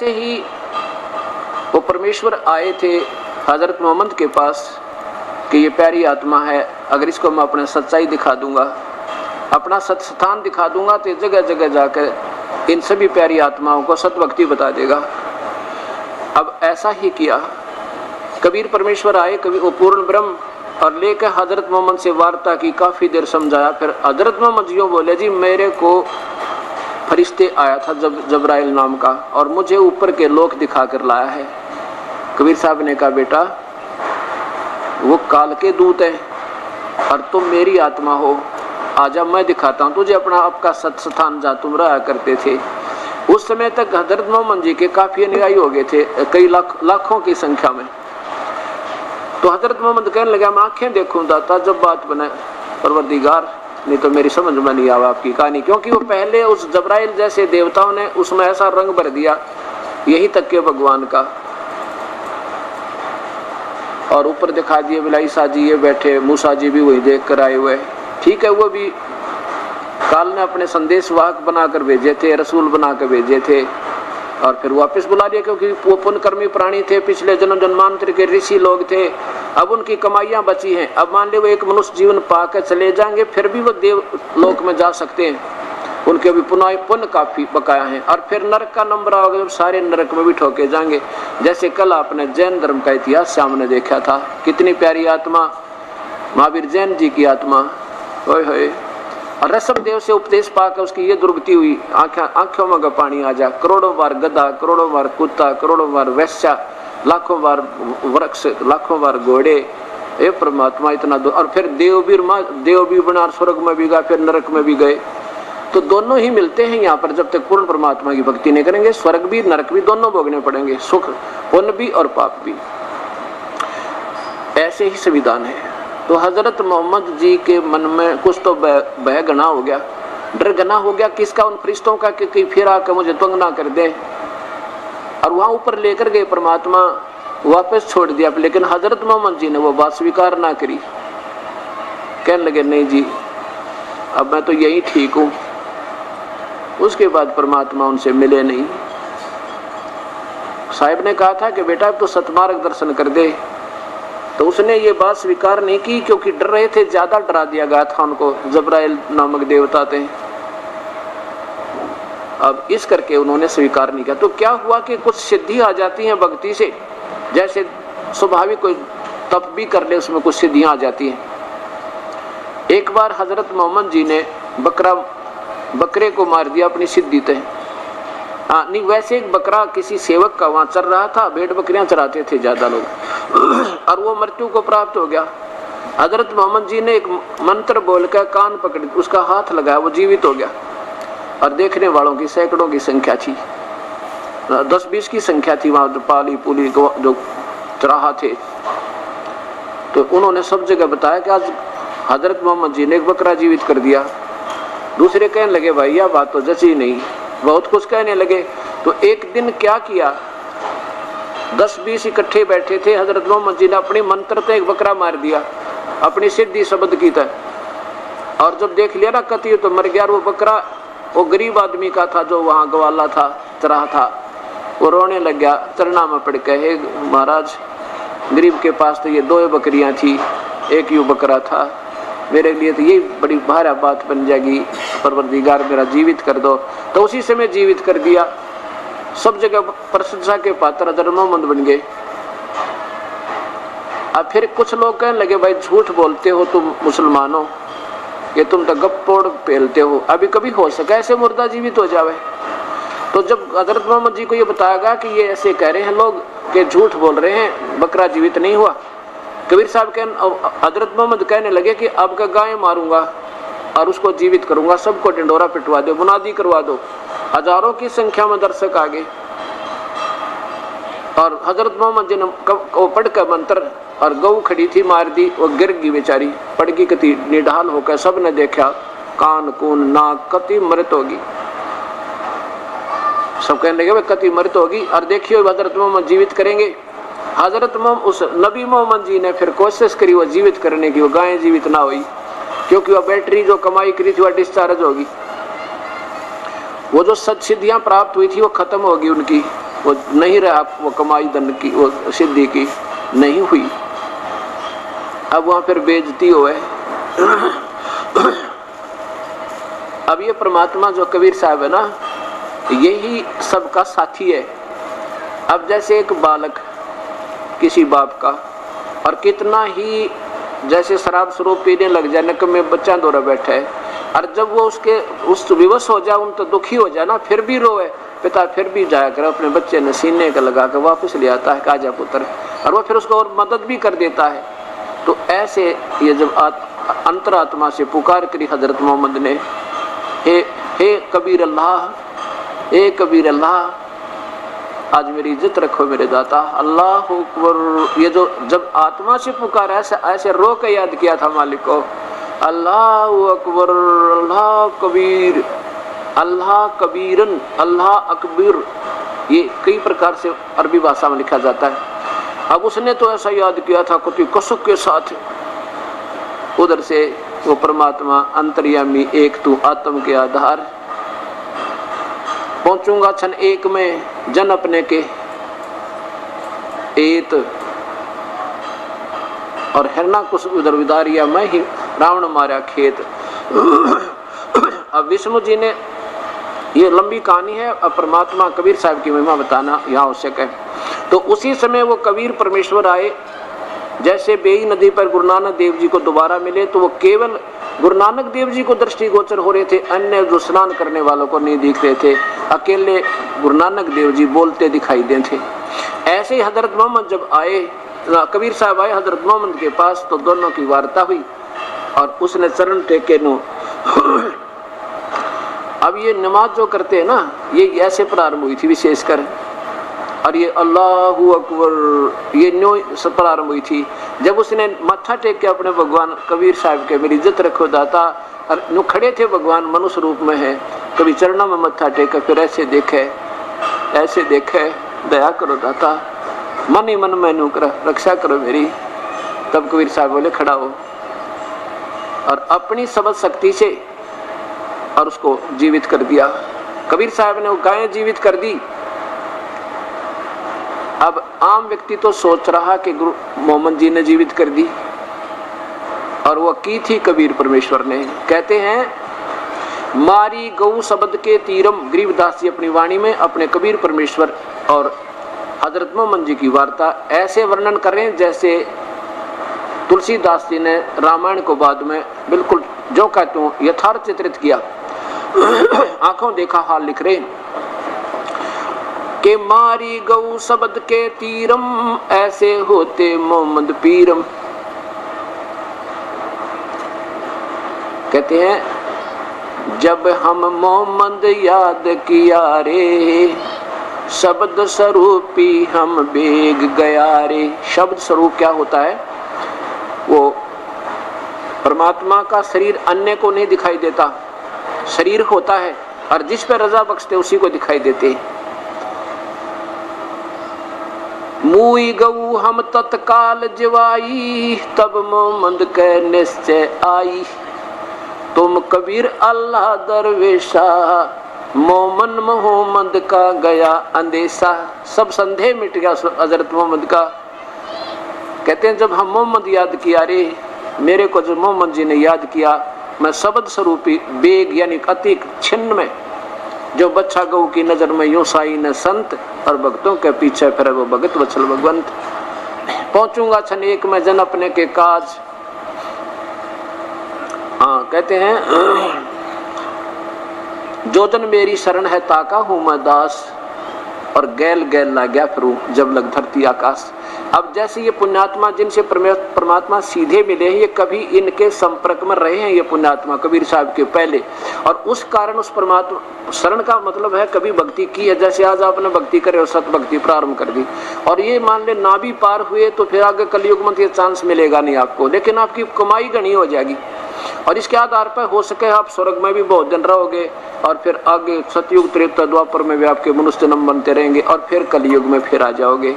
ऐसे ही वो परमेश्वर आए थे हजरत मोहम्मद के पास कि ये प्यारी आत्मा है, अगर इसको मैं अपने सच्चाई दिखा दूंगा, अपना सत स्थान दिखा दूंगा तो जगह जगह जाकर इन सभी प्यारी आत्माओं को सतभक्ति बता देगा। अब ऐसा ही किया। कबीर परमेश्वर आए, कभी वो पूर्ण ब्रह्म, और लेकर हजरत मोहम्मद से वार्ता की, काफ़ी देर समझाया। फिर हजरत मोहम्मद यूँ बोले, जी मेरे को फरिश्ते आया था जबराइल नाम का, और मुझे ऊपर के लोक दिखा कर लाया है। कबीर साहब ने कहा, बेटा वो काल के दूत हैं और तुम मेरी आत्मा हो, आजा मैं दिखाता हूँ तुझे अपना आपका सत स्थान जहाँ तुम रहा करते थे। उस समय तक हजरत मोहम्मद जी के काफ़ी अनुयायी हो गए थे, कई लाखों की संख्या में। तो हजरत मोहम्मद कहने लगा, मैं आंखें देखूँ दाता जब बात बने परवरदिगार, नहीं तो मेरी समझ में नहीं आवा आपकी कहानी। क्योंकि वो पहले उस जबराइल जैसे देवताओं ने उसमें ऐसा रंग भर दिया, यही तक के भगवान का, और ऊपर दिखा दिए बिलाई साजी ये बैठे, मूसा जी भी वही देख कर आए हुए। ठीक है, वो भी काल ने अपने संदेशवाहक बनाकर भेजे थे, रसूल बनाकर भेजे थे, और फिर वापस बुला लिया, क्योंकि वो पुण्यकर्मी प्राणी थे, पिछले जन्म जन्मांतर के ऋषि लोग थे। अब उनकी कमाइयाँ बची हैं। अब मान ले वो एक मनुष्य जीवन पाकर चले जाएंगे, फिर भी वो देव लोक में जा सकते हैं, उनके अभी पुण्य काफी बकाया है। और फिर नरक का नंबर आओगे जब सारे नरक में भी ठोके जाएंगे। जैसे कल आपने जैन धर्म का इतिहास सामने देखा था, कितनी प्यारी आत्मा महावीर जैन जी की आत्मा, ओए होए, और ऋषभ देव से उपदेश पाकर उसकी ये दुर्गति हुई, आंखों में का पानी आ जा। करोड़ों बार गधा, करोड़ों बार कुत्ता, करोड़ों बार वैश्या, लाखों बार वृक्ष, लाखों बार घोड़े, ये परमात्मा इतना और फिर देव भी बना, स्वर्ग में भी गए, फिर नरक में भी गए। तो दोनों ही मिलते हैं यहाँ पर, जब तक पूर्ण परमात्मा की भक्ति नहीं करेंगे। स्वर्ग भी नरक भी दोनों भोगने पड़ेंगे, सुख पुण्य भी और पाप भी। ऐसे ही संविधान है। तो हजरत मोहम्मद जी के मन में कुछ तो भय घना हो गया, डर घना हो गया, किसका? उन फरिश्तों का, कि फिर आकर मुझे त्वंग ना कर दे। और वहाँ ऊपर लेकर गए परमात्मा, वापस छोड़ दिया। लेकिन हजरत मोहम्मद जी ने वो बात स्वीकार ना करी, कहने लगे नहीं जी अब मैं तो यही ठीक हूँ। उसके बाद परमात्मा उनसे मिले नहीं। साहिब ने कहा था कि बेटा अब तो सतमार्ग दर्शन कर दे, तो उसने ये बात स्वीकार नहीं की, क्योंकि डर रहे थे, ज्यादा डरा दिया गया था उनको, जबराइल नामक देवता थे। अब इस करके उन्होंने स्वीकार नहीं किया। तो क्या हुआ कि कुछ सिद्धि आ जाती है भक्ति से, जैसे स्वाभाविक कोई तप भी कर ले उसमें कुछ सिद्धियां आ जाती हैं। एक बार हजरत मोहम्मद जी ने बकरे को मार दिया अपनी सिद्धि थे। नहीं, वैसे एक बकरा किसी सेवक का वहां चल रहा था, भेड़ बकरियां चराते थे ज्यादा लोग, और वो मृत्यु को प्राप्त हो गया। हजरत मोहम्मद जी ने एक मंत्र बोलकर कान पकड़ उसका हाथ लगाया, वो जीवित हो गया। और देखने वालों की सैकड़ों की संख्या थी, 10-20 की संख्या थी वहां, जो पाली पुली जो चराहा थे। तो उन्होंने सब जगह बताया कि आज हजरत मोहम्मद जी ने एक बकरा जीवित कर दिया। दूसरे कहने लगे भाई यह बात तो जची नहीं, बहुत कुछ कहने लगे। तो एक दिन क्या किया, 10-20 इकट्ठे बैठे थे, हजरत मोहम्मद जी ने अपनी मंत्र से एक बकरा मार दिया, अपनी सिद्धि शब्द की तरह। और जब देख लिया ना कति तो मर गया। वो बकरा वो गरीब आदमी का था जो वहाँ गवाला था, चरा था। वो रोने लग गया, चरना में पड़ के, हे महाराज गरीब के पास तो ये 2 बकरियां थी, एक यूं बकरा था, मेरे लिए तो ये बड़ी भारी बात बन जाएगी, परवरदिगार मेरा जीवित कर दो। तो उसी समय जीवित कर दिया। सब जगह प्रशंसा के पात्र हजरत मोहम्मद बन गए। अब फिर कुछ लोग कहने लगे भाई झूठ बोलते हो तुम मुसलमानों, ये तुम तो गप्पोड़ पेलते हो, अभी कभी हो सका ऐसे मुर्दा जीवित हो जावे। तो जब हजरत मोहम्मद जी को ये बताया गया कि ये ऐसे कह रहे हैं लोग कि झूठ बोल रहे हैं, बकरा जीवित नहीं हुआ, कबीर साहब हजरत मोहम्मद कहने लगे कि अब का गाय मारूंगा और उसको जीवित करूंगा, सबको ढिंडोरा पिटवा दो, मुनादी करवा दो। हजारों की संख्या में दर्शक आ गए। और हजरत मोहम्मद जी ने पढ़ कर मंत्र, और गऊ खड़ी थी मार दी, वो गिर गई बेचारी, पड़ गई कति निढाल होकर। सब ने देखा, कान कून नाक कति मृत होगी। सब कहने लगे कति मृत होगी, और देखियो हजरत मोहम्मद जीवित करेंगे। हजरत मोहम्मद उस नबी मोहम्मद जी ने फिर कोशिश करी वो जीवित करने की, वो गाय जीवित ना हुई, क्योंकि वह बैटरी जो कमाई करी थी वह डिस्चार्ज होगी। वो जो सद सिद्धियां प्राप्त हुई थी वो खत्म होगी उनकी, वो नहीं रहा, वो कमाई धन की, वो सिद्धि की नहीं हुई। अब वहां फिर बेइज्जती हुए। अब ये परमात्मा जो कबीर साहब है ना, यही सबका साथी है। अब जैसे एक बालक किसी बाप का, और कितना ही जैसे शराब स्वरूप पीने लग जाए, नक में बच्चा दौरा बैठा है, और जब वो उसके उस विवश हो जाए, उन तो दुखी हो जाए ना, फिर भी रोए, पिता फिर भी जाया कर अपने बच्चे ने सीने का लगा कर वापस ले आता है, काजा पुत्र, और वो फिर उसको और मदद भी कर देता है। तो ऐसे ये जब अंतरात्मा से पुकार करी हजरत मोहम्मद ने, हे कबीर अल्लाह, हे कबीर अल्लाह, आज मेरी इज्जत रखो मेरे दाता, अल्लाह अकबर। ये जो जब आत्मा से पुकारा, ऐसे रो के याद किया था मालिक को, अल्लाह अकबर, अल्लाह कबीर, अल्लाह कबीरन, अल्लाह अकबर, ये कई प्रकार से अरबी भाषा में लिखा जाता है। अब उसने तो ऐसा याद किया था कुछ कसक के साथ। उधर से वो परमात्मा अंतर्यामी एक तू आत्म के आधार, पहुंचूंगा क्षण एक में जन अपने के एत, और हिरना कुछ उधर विदारिया, मैं ही रावण मारा खेत। अब विष्णु जी ने, ये लंबी कहानी है, अब परमात्मा कबीर साहब की महिमा बताना यहाँ आवश्यक है। तो उसी समय वो कबीर परमेश्वर आए, जैसे बेई नदी पर गुरु नानक देव जी को दोबारा मिले, तो वो केवल गुरु नानक देव जी को दृष्टिगोचर हो रहे थे, अन्य जो स्नान करने वालों को नहीं दिख रहे थे, अकेले गुरु नानक देव जी बोलते दिखाई दे थे। ऐसे ही हजरत मोहम्मद जब आए, कबीर साहब आए हजरत मोहम्मद के पास, तो दोनों की वार्ता हुई और उसने चरण टेके नो। अब ये नमाज जो करते हैं ना, ये ऐसे प्रारंभ हुई थी विशेषकर, और ये अल्लाहु अकबर ये न्यो प्रारंभ हुई थी जब उसने माथा टेक के अपने भगवान कबीर साहब के, मेरी इज्जत रखो दाता, और नो खड़े थे भगवान मनुष्य रूप में है, कभी चरणों में मत्था टेक, फिर ऐसे देखे, दया करो दाता, मन ही मन में नूकर रक्षा करो मेरी। तब कबीर साहब बोले खड़ा हो, और अपनी सबद शक्ति से और उसको जीवित कर दिया। कबीर साहब ने वो गायें जीवित कर दी। अब आम व्यक्ति तो सोच रहा कि गुरु मोहम्मद जी ने जीवित कर दी, और वो की थी कबीर परमेश्वर ने। कहते हैं मारी गौ शब्द के तीरम, गरीबदास जी अपनी वाणी में अपने कबीर परमेश्वर और हजरत मोहम्मद जी की वार्ता ऐसे वर्णन करें जैसे तुलसीदास जी ने रामायण को बाद में बिल्कुल जो कहते हो यथार्थ चित्रित किया। आंखों देखा हाल लिख रहे के मारी गौ शब्द के तीरम, ऐसे होते मोहम्मद पीरम। कहते हैं जब हम मोहम्मद याद किया रे, शब्द स्वरूपी हम बेग गया रे। शब्द स्वरूप क्या होता है? वो परमात्मा का शरीर अन्य को नहीं दिखाई देता, शरीर होता है, और जिस पर रजा बख्शते उसी को दिखाई देते। मुई गऊ हम तत्काल जवाई, तब मोहम्मद के निश्चय आई। तुम कबीर अल्लाह दरवेशा, मोहम्मद का गया अंदेशा। सब संदेह मिट गया हजरत मोहम्मद का। कहते हैं जब हम मोहम्मद याद किया रे, मेरे को जो मोहम्मद जी ने याद किया, मैं शब्द स्वरूपी बेग यानी अति छिन्न में जो बच्चा गऊ की नजर में यूं साई न संत, और भक्तों के पीछे फिर वो भगत वत्सल भगवंत। पहुंचूंगा क्षण एक में जन अपने के काज। हाँ कहते हैं जो जन मेरी शरण है ताका हूं मैं दास, और गैल गैल ला गया फिरूं जब लग धरती आकाश। अब जैसे ये पुण्यात्मा जिनसे परमात्मा सीधे मिले हैं, ये कभी इनके संपर्क में रहे हैं, ये पुण्यात्मा कबीर साहब के पहले, और उस कारण उस परमात्मा शरण का मतलब है कभी भक्ति की है। जैसे आज आपने भक्ति करे और सत भक्ति प्रारंभ कर दी, और ये मान ले ना भी पार हुए तो फिर आगे कलयुग में ये चांस मिलेगा नहीं आपको, लेकिन आपकी कमाई घनी हो जाएगी, और इसके आधार पर हो सके आप स्वर्ग में भी बहुत दिन रहोगे, और फिर आगे सतयुग त्रेता द्वापर में भी आपके मनुष्य जन्म बनते रहेंगे, और फिर कलयुग में फिर आ जाओगे,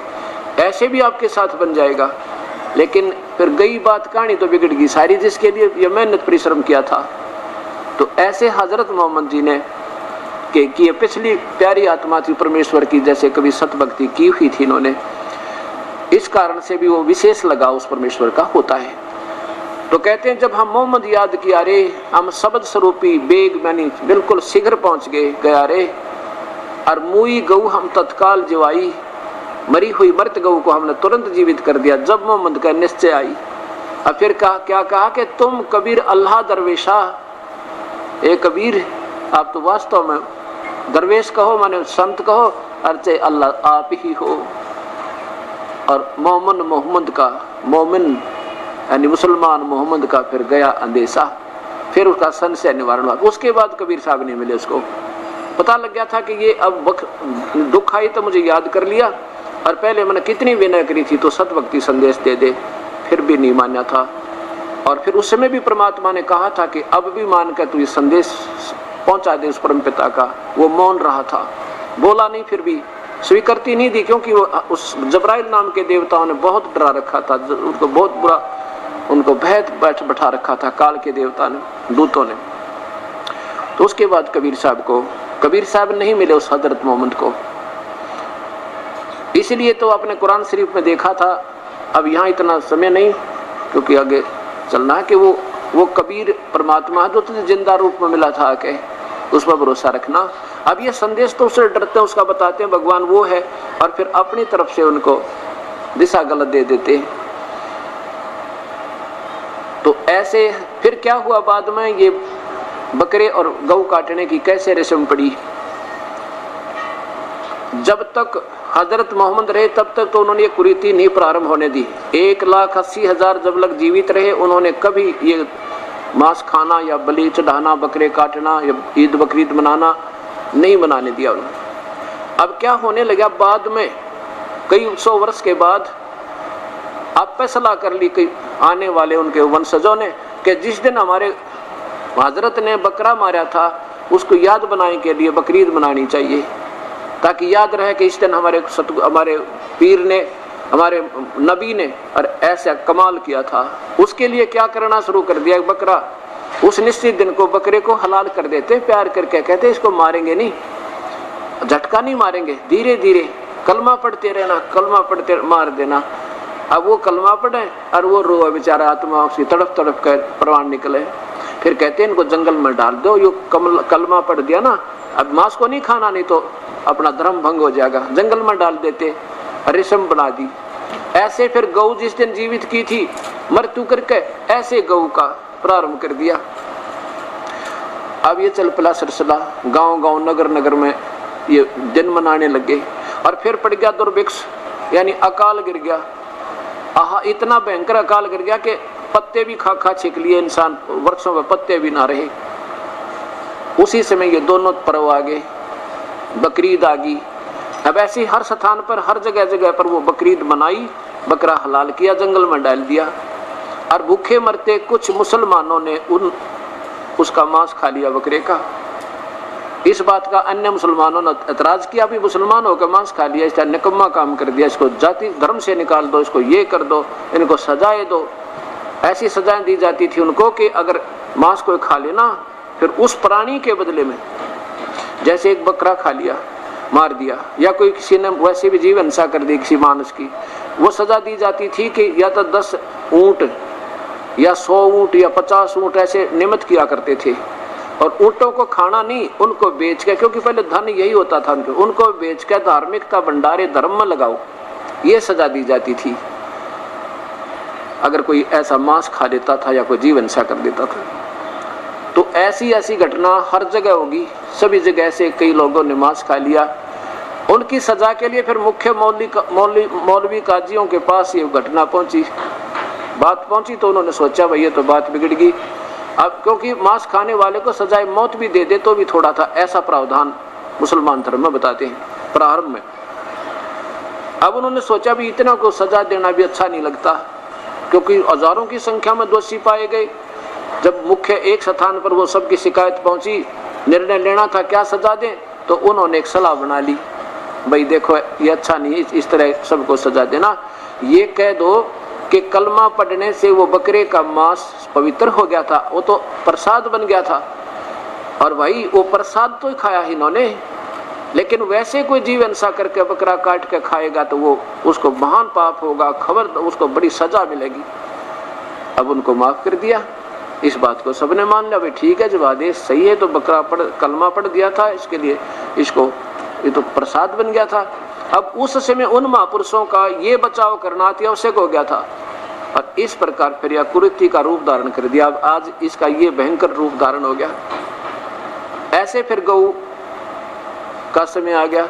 ऐसे भी आपके साथ बन जाएगा। लेकिन फिर गई बात कहानी तो बिगड़ गई सारी, जिसके लिए ये मेहनत परिश्रम किया था। तो ऐसे हजरत मोहम्मद जी ने के किए, पिछली प्यारी आत्मा थी परमेश्वर की, जैसे कभी सत भक्ति की हुई थी इन्होंने, इस कारण से भी वो विशेष लगाव उस परमेश्वर का होता है। तो कहते हैं जब हम मोहम्मद याद किया रे, हम शब्द स्वरूपी बेग यानी बिल्कुल शीघ्र पहुंच गया रे, और मुई गऊ हम तत्काल जिवाई, मरी हुई मृत गऊ को हमने तुरंत जीवित कर दिया जब मोहम्मद का निश्चय आई। और फिर क्या कहा कि तुम कबीर अल्लाह दरवेशा, ए कबीर आप तो वास्तव में दरवेश कहो, माने संत कहो, अर्चे अल्लाह आप ही हो। और मोहम्मद का, मोमिन यानी मुसलमान मोहम्मद का फिर गया अंदेशा, फिर उसका संशय निवारण हुआ। उसके बाद कबीर साहब नहीं मिले, उसको पता लग गया था कि ये अब दुख आई तो मुझे याद कर लिया, और पहले मैंने कितनी विनय करी थी तो सतभक्ति संदेश दे दे, फिर भी नहीं माना था। और फिर उस समय भी परमात्मा ने कहा था कि अब भी मान कर तू ये संदेश पहुंचा दे उस परम पिता का। वो मौन रहा था, बोला नहीं, फिर भी स्वीकृति नहीं दी, क्योंकि वो उस जबराइल नाम के देवताओं ने बहुत डरा रखा था, उनको बहुत बुरा, उनको भय बैठा रखा था काल के देवता ने, दूतों ने। तो उसके बाद कबीर साहब नहीं मिले उस हजरत मोहम्मद को। इसलिए तो आपने कुरान शरीफ में देखा था, अब यहाँ इतना समय नहीं क्योंकि आगे चलना है, कि वो कबीर परमात्मा जो तुझे जिंदा रूप में मिला था, के उस पर भरोसा रखना। अब ये संदेश तो उससे डरते हैं, उसका बताते हैं भगवान वो है, और फिर अपनी तरफ से उनको दिशा गलत दे देते हैं। तो ऐसे फिर क्या हुआ बाद में, ये बकरे और गऊ काटने की कैसे रस्म पड़ी। जब तक हजरत मोहम्मद रहे तब तक तो उन्होंने ये कुरीति नहीं प्रारंभ होने दी। 1,80,000 जब लग जीवित रहे, उन्होंने कभी ये मांस खाना या बलि चढ़ाना, बकरे काटना या ईद बकरीद मनाना नहीं बनाने दिया उन्होंने। अब क्या होने लगा, बाद में कई 100 वर्ष के बाद आप फैसला कर ली कई आने वाले उनके वंशजों ने कि जिस दिन हमारे हजरत ने बकरा मारा था उसको याद बनाने के लिए बकरीद मनानी चाहिए, ताकि याद रहे कि इस दिन हमारे पीर ने, हमारे नबी ने और ऐसा कमाल किया था। उसके लिए क्या करना शुरू कर दिया, बकरा उस निश्चित दिन को बकरे को हलाल कर देते, प्यार करके कहते इसको मारेंगे नहीं, झटका नहीं मारेंगे, धीरे धीरे कलमा पढ़ते रहना, कलमा पढ़ते मार देना। अब वो कलमा पढ़े और वो रोए बेचारा, आत्मा उसकी तड़प तड़प कर प्राण निकले। फिर कहते हैं इनको जंगल में डाल दो, यो कलमा पढ़ दिया ना, अब मांस को नहीं खाना, नहीं तो अपना धर्म भंग हो जाएगा, जंगल में डाल देते, रेशम बना दी। ऐसे फिर गऊ जिस दिन जीवित की थी मृत्यु करके, ऐसे गऊ का प्रारंभ कर दिया। अब ये चल पड़ा सिलसिला, गांव गांव नगर नगर में ये दिन मनाने लगे। और फिर पड़ गया दुर्भिक्ष, यानी अकाल गिर गया। आहा, इतना भयंकर अकाल गिर गया कि पत्ते भी खा खा छीक लिए इंसान, वृक्षों में पत्ते भी ना रहे। उसी समय ये दोनों पर्व आ गए, बकरीद आ गई। अब ऐसी हर स्थान पर, हर जगह जगह पर वो बकरीद मनाई, बकरा हलाल किया, जंगल में डाल दिया। और भूखे मरते कुछ मुसलमानों ने उसका मांस खा लिया बकरे का। इस बात का अन्य मुसलमानों ने एतराज किया, भी मुसलमान होकर मांस खा लिया, इसका निकम्मा काम कर दिया, इसको जाति धर्म से निकाल दो, इसको ये कर दो, इनको सजाएं दो। ऐसी सजाएं दी जाती थी उनको कि अगर मांस कोई खा लेना, फिर उस प्राणी के बदले में, जैसे एक बकरा खा लिया, मार दिया, या कोई किसी ने वैसे भी जीव हिंसा कर दी किसी मानस की, वो सजा दी जाती थी कि या तो 10 ऊंट या 100 ऊंट या 50 ऊंट ऐसे निमित्त किया करते थे। और ऊंटों को खाना नहीं, उनको बेच के, क्योंकि पहले धन यही होता था उनको बेच के धार्मिकता भंडारे धर्म में लगाओ, ये सजा दी जाती थी अगर कोई ऐसा मांस खा लेता था या कोई जीव हिंसा कर देता था। तो ऐसी ऐसी घटना हर जगह होगी, सभी जगह से कई लोगों ने मांस खा लिया। उनकी सजा के लिए फिर मुख्य मौलवी काजियों के पास ये घटना पहुंची, बात पहुंची, तो उन्होंने सोचा भाई ये तो बात बिगड़ गई। अब क्योंकि मांस खाने वाले को सजाए मौत भी दे दे तो भी थोड़ा था, ऐसा प्रावधान मुसलमान धर्म में बताते हैं प्रारंभ में। अब उन्होंने सोचा भी इतना को सजा देना भी अच्छा नहीं लगता, क्योंकि हजारों की संख्या में दोषी पाए गए। जब मुख्य एक स्थान पर वो सबकी शिकायत पहुंची, निर्णय लेना था क्या सजा दें, तो उन्होंने एक सलाह बना ली, भाई देखो ये अच्छा नहीं, इस तरह सबको सजा देना, ये कह दो कि कलमा पढ़ने से वो बकरे का मांस पवित्र हो गया था, वो तो प्रसाद बन गया था, और भाई वो प्रसाद तो खाया ही इन्होंने, लेकिन वैसे कोई जीव हिंसा करके बकरा काट के खाएगा तो वो उसको महान पाप होगा, खबर उसको बड़ी सजा मिलेगी। अब उनको माफ कर दिया। इस बात को सबने मान लिया, भाई ठीक है, जब आदेश सही है तो बकरा कलमा पढ़ दिया था, इसके लिए इसको ये तो प्रसाद बन गया था। अब उस समय उन महापुरुषों का ये बचाव करना अति आवश्यक हो गया था, और इस प्रकार फिर यह कुरीति का रूप धारण कर दिया। अब आज इसका ये भयंकर रूप धारण हो गया। ऐसे फिर गऊ का समय आ गया।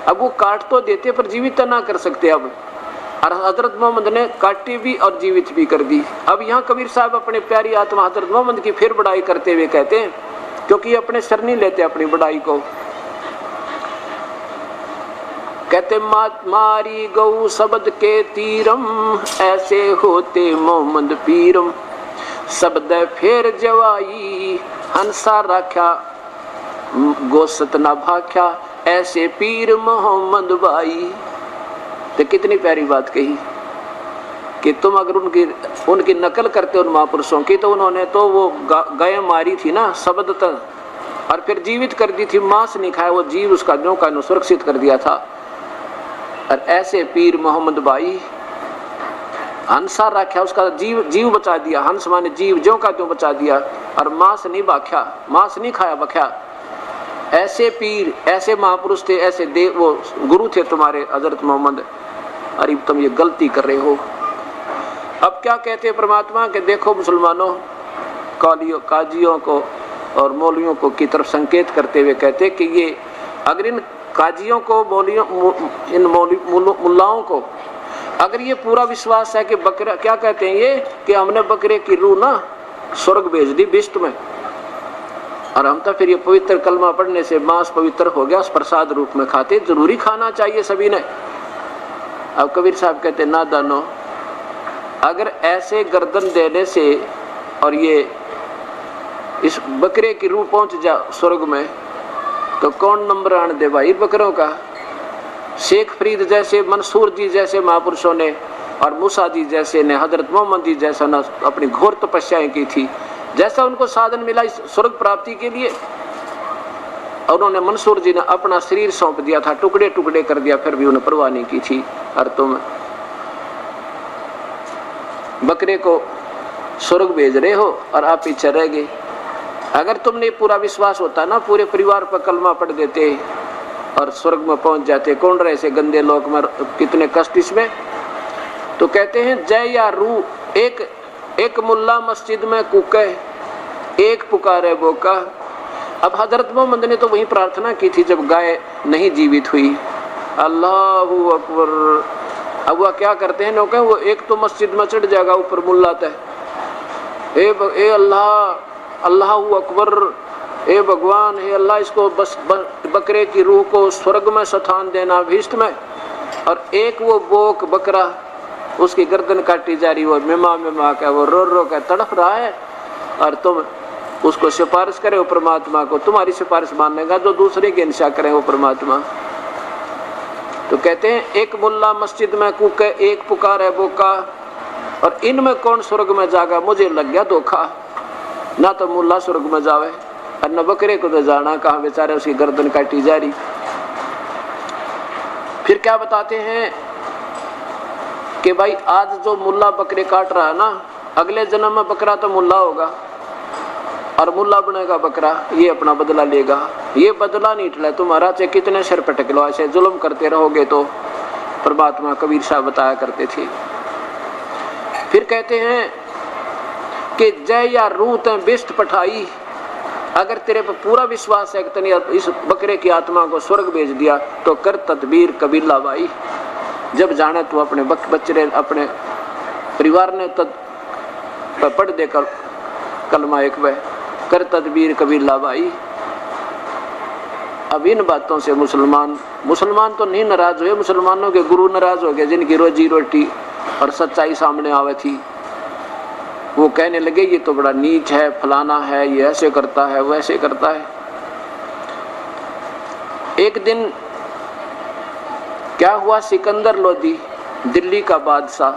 अब वो काट तो देते पर जीवित ना कर सकते अब, और हजरत मोहम्मद ने काटी भी और जीवित भी कर दी। अब यहाँ कबीर साहब अपने प्यारी आत्मा हजरत मोहम्मद की फिर बड़ाई करते हुए कहते हैं, क्योंकि ये अपने सर नहीं लेते अपनी बड़ाई को, कहते मारी गऊ शब्द के तीरम, ऐसे होते मोहम्मद पीरम, शब्द फेर जवाई, हंसा राख्या गोसत न भाख्या, ऐसे पीर मोहम्मद भाई। तो कितनी प्यारी बात कही कि तुम अगर उनकी नकल करते उन महापुरुषों की, तो उन्होंने तो वो गाय मारी थी ना शब्द तक, और फिर जीवित कर दी थी, मांस नहीं खाया, वो जीव उसका ज्यों का सुरक्षित कर दिया था। और ऐसे पीर मोहम्मद भाई, हंसा राख्या, उसका जीव बचा दिया, हंस माने जीव, ज्यों का त्यों बचा दिया, और मांस नहीं बाख्या, मांस नहीं खाया बख्या। ऐसे पीर, ऐसे महापुरुष थे, ऐसे देव, वो गुरु थे तुम्हारे हजरत मोहम्मद। अरे तुम ये गलती कर रहे हो। अब क्या कहते हैं परमात्मा के, देखो मुसलमानों, काजियों को और मौलवियों को की तरफ संकेत करते हुए कहते कि ये अगर इन काजियों को, इन मुल्लाओं को अगर ये पूरा विश्वास है कि बकरा, क्या कहते हैं ये, कि हमने बकरे की रूह ना स्वर्ग भेज दी बिष्ट में, और हम तो फिर ये पवित्र कलमा पढ़ने से मांस पवित्र हो गया, उस प्रसाद रूप में खाते, जरूरी खाना चाहिए सभी ने। अब कबीर साहब कहते ना दानो, अगर ऐसे गर्दन देने से और ये इस बकरे की रूह पहुंच जा स्वर्ग में, तो कौन नंबर आने दे भाई बकरों का। शेख फरीद जैसे, मंसूर जी जैसे महापुरुषों ने, और मूसा जी जैसे ने, हजरत मोहम्मद जी जैसा ने अपनी घोर तपस्याएं की थी, जैसा उनको साधन मिला इस स्वर्ग प्राप्ति के लिए, और उन्होंने मंसूर जी ने अपना शरीर सौंप दिया था, टुकड़े टुकड़े कर दिया, फिर भी उन्हें परवाह नहीं की थी। और तुम बकरे को स्वर्ग भेज रहे हो और आप पीछे रह गए। अगर तुमने पूरा विश्वास होता ना, पूरे परिवार पर कलमा पढ़ देते और स्वर्ग में पहुंच जाते। कौन रहे ऐसे गंदे लोक में, कितने कष्ट इसमें। तो कहते हैं जय या रूह, एक मुल्ला मस्जिद में कूके, एक पुकारे बोका। अब हजरत मोहम्मद ने तो वही प्रार्थना की थी जब गाय नहीं जीवित हुई, अल्लाहू अकबर। अब वह क्या करते हैं लोग, वो एक तो मस्जिद में चढ़ जाएगा ऊपर मुल्ला तय, ए अल्लाह, अल्लाहू अकबर, ए भगवान, हे अल्लाह, इसको बस बकरे की रूह को स्वर्ग में स्थान देना भीष्ट में। और एक वो बोक बकरा, उसकी गर्दन काटी जा रही, वो मिमा का वो रो का तड़प रहा है, और तुम उसको सिफारिश करे वो परमात्मा को, तुम्हारी सिफारिश मानेगा जो दूसरे की हिंसा करे वो परमात्मा। तो कहते हैं एक मुल्ला मस्जिद में कूके, एक पुकार है बोका, और इनमें कौन स्वर्ग में जाएगा। मुझे लग गया धोखा, ना तो मुल्ला स्वर्ग में जावे और न बकरे को तो जाना कहाँ, बेचारे उसकी गर्दन काटी जा रही। फिर क्या बताते हैं कि भाई आज जो मुल्ला बकरे काट रहा है ना, अगले जन्म में बकरा तो मुल्ला होगा और मुल्ला बनेगा बकरा, ये अपना बदला लेगा। ये बदला नहीं टला तुम्हारा, चाहे कितने सिर पटक लो, ऐसे जुल्म करते रहोगे तो। परमात्मा कबीर साहब बताया करते थे। फिर कहते हैं कि जय या रूह ते बिष्ट पठाई, अगर तेरे पर पूरा विश्वास है कि तने इस बकरे की आत्मा को स्वर्ग भेज दिया, तो कर तदबीर कबीला भाई। जब जाने तो अपने बच्चे, अपने परिवार ने पढ़ देकर कलमा एक वे, कर तदबीर कबीला भाई। अब इन बातों से मुसलमान तो नहीं नाराज हुए, मुसलमानों के गुरु नाराज हो गए, जिनकी रोजी रोटी और सच्चाई सामने आवे थी। वो कहने लगे ये तो बड़ा नीच है, फलाना है, ये ऐसे करता है, वैसे करता है। एक दिन क्या हुआ, सिकंदर लोदी दिल्ली का बादशाह,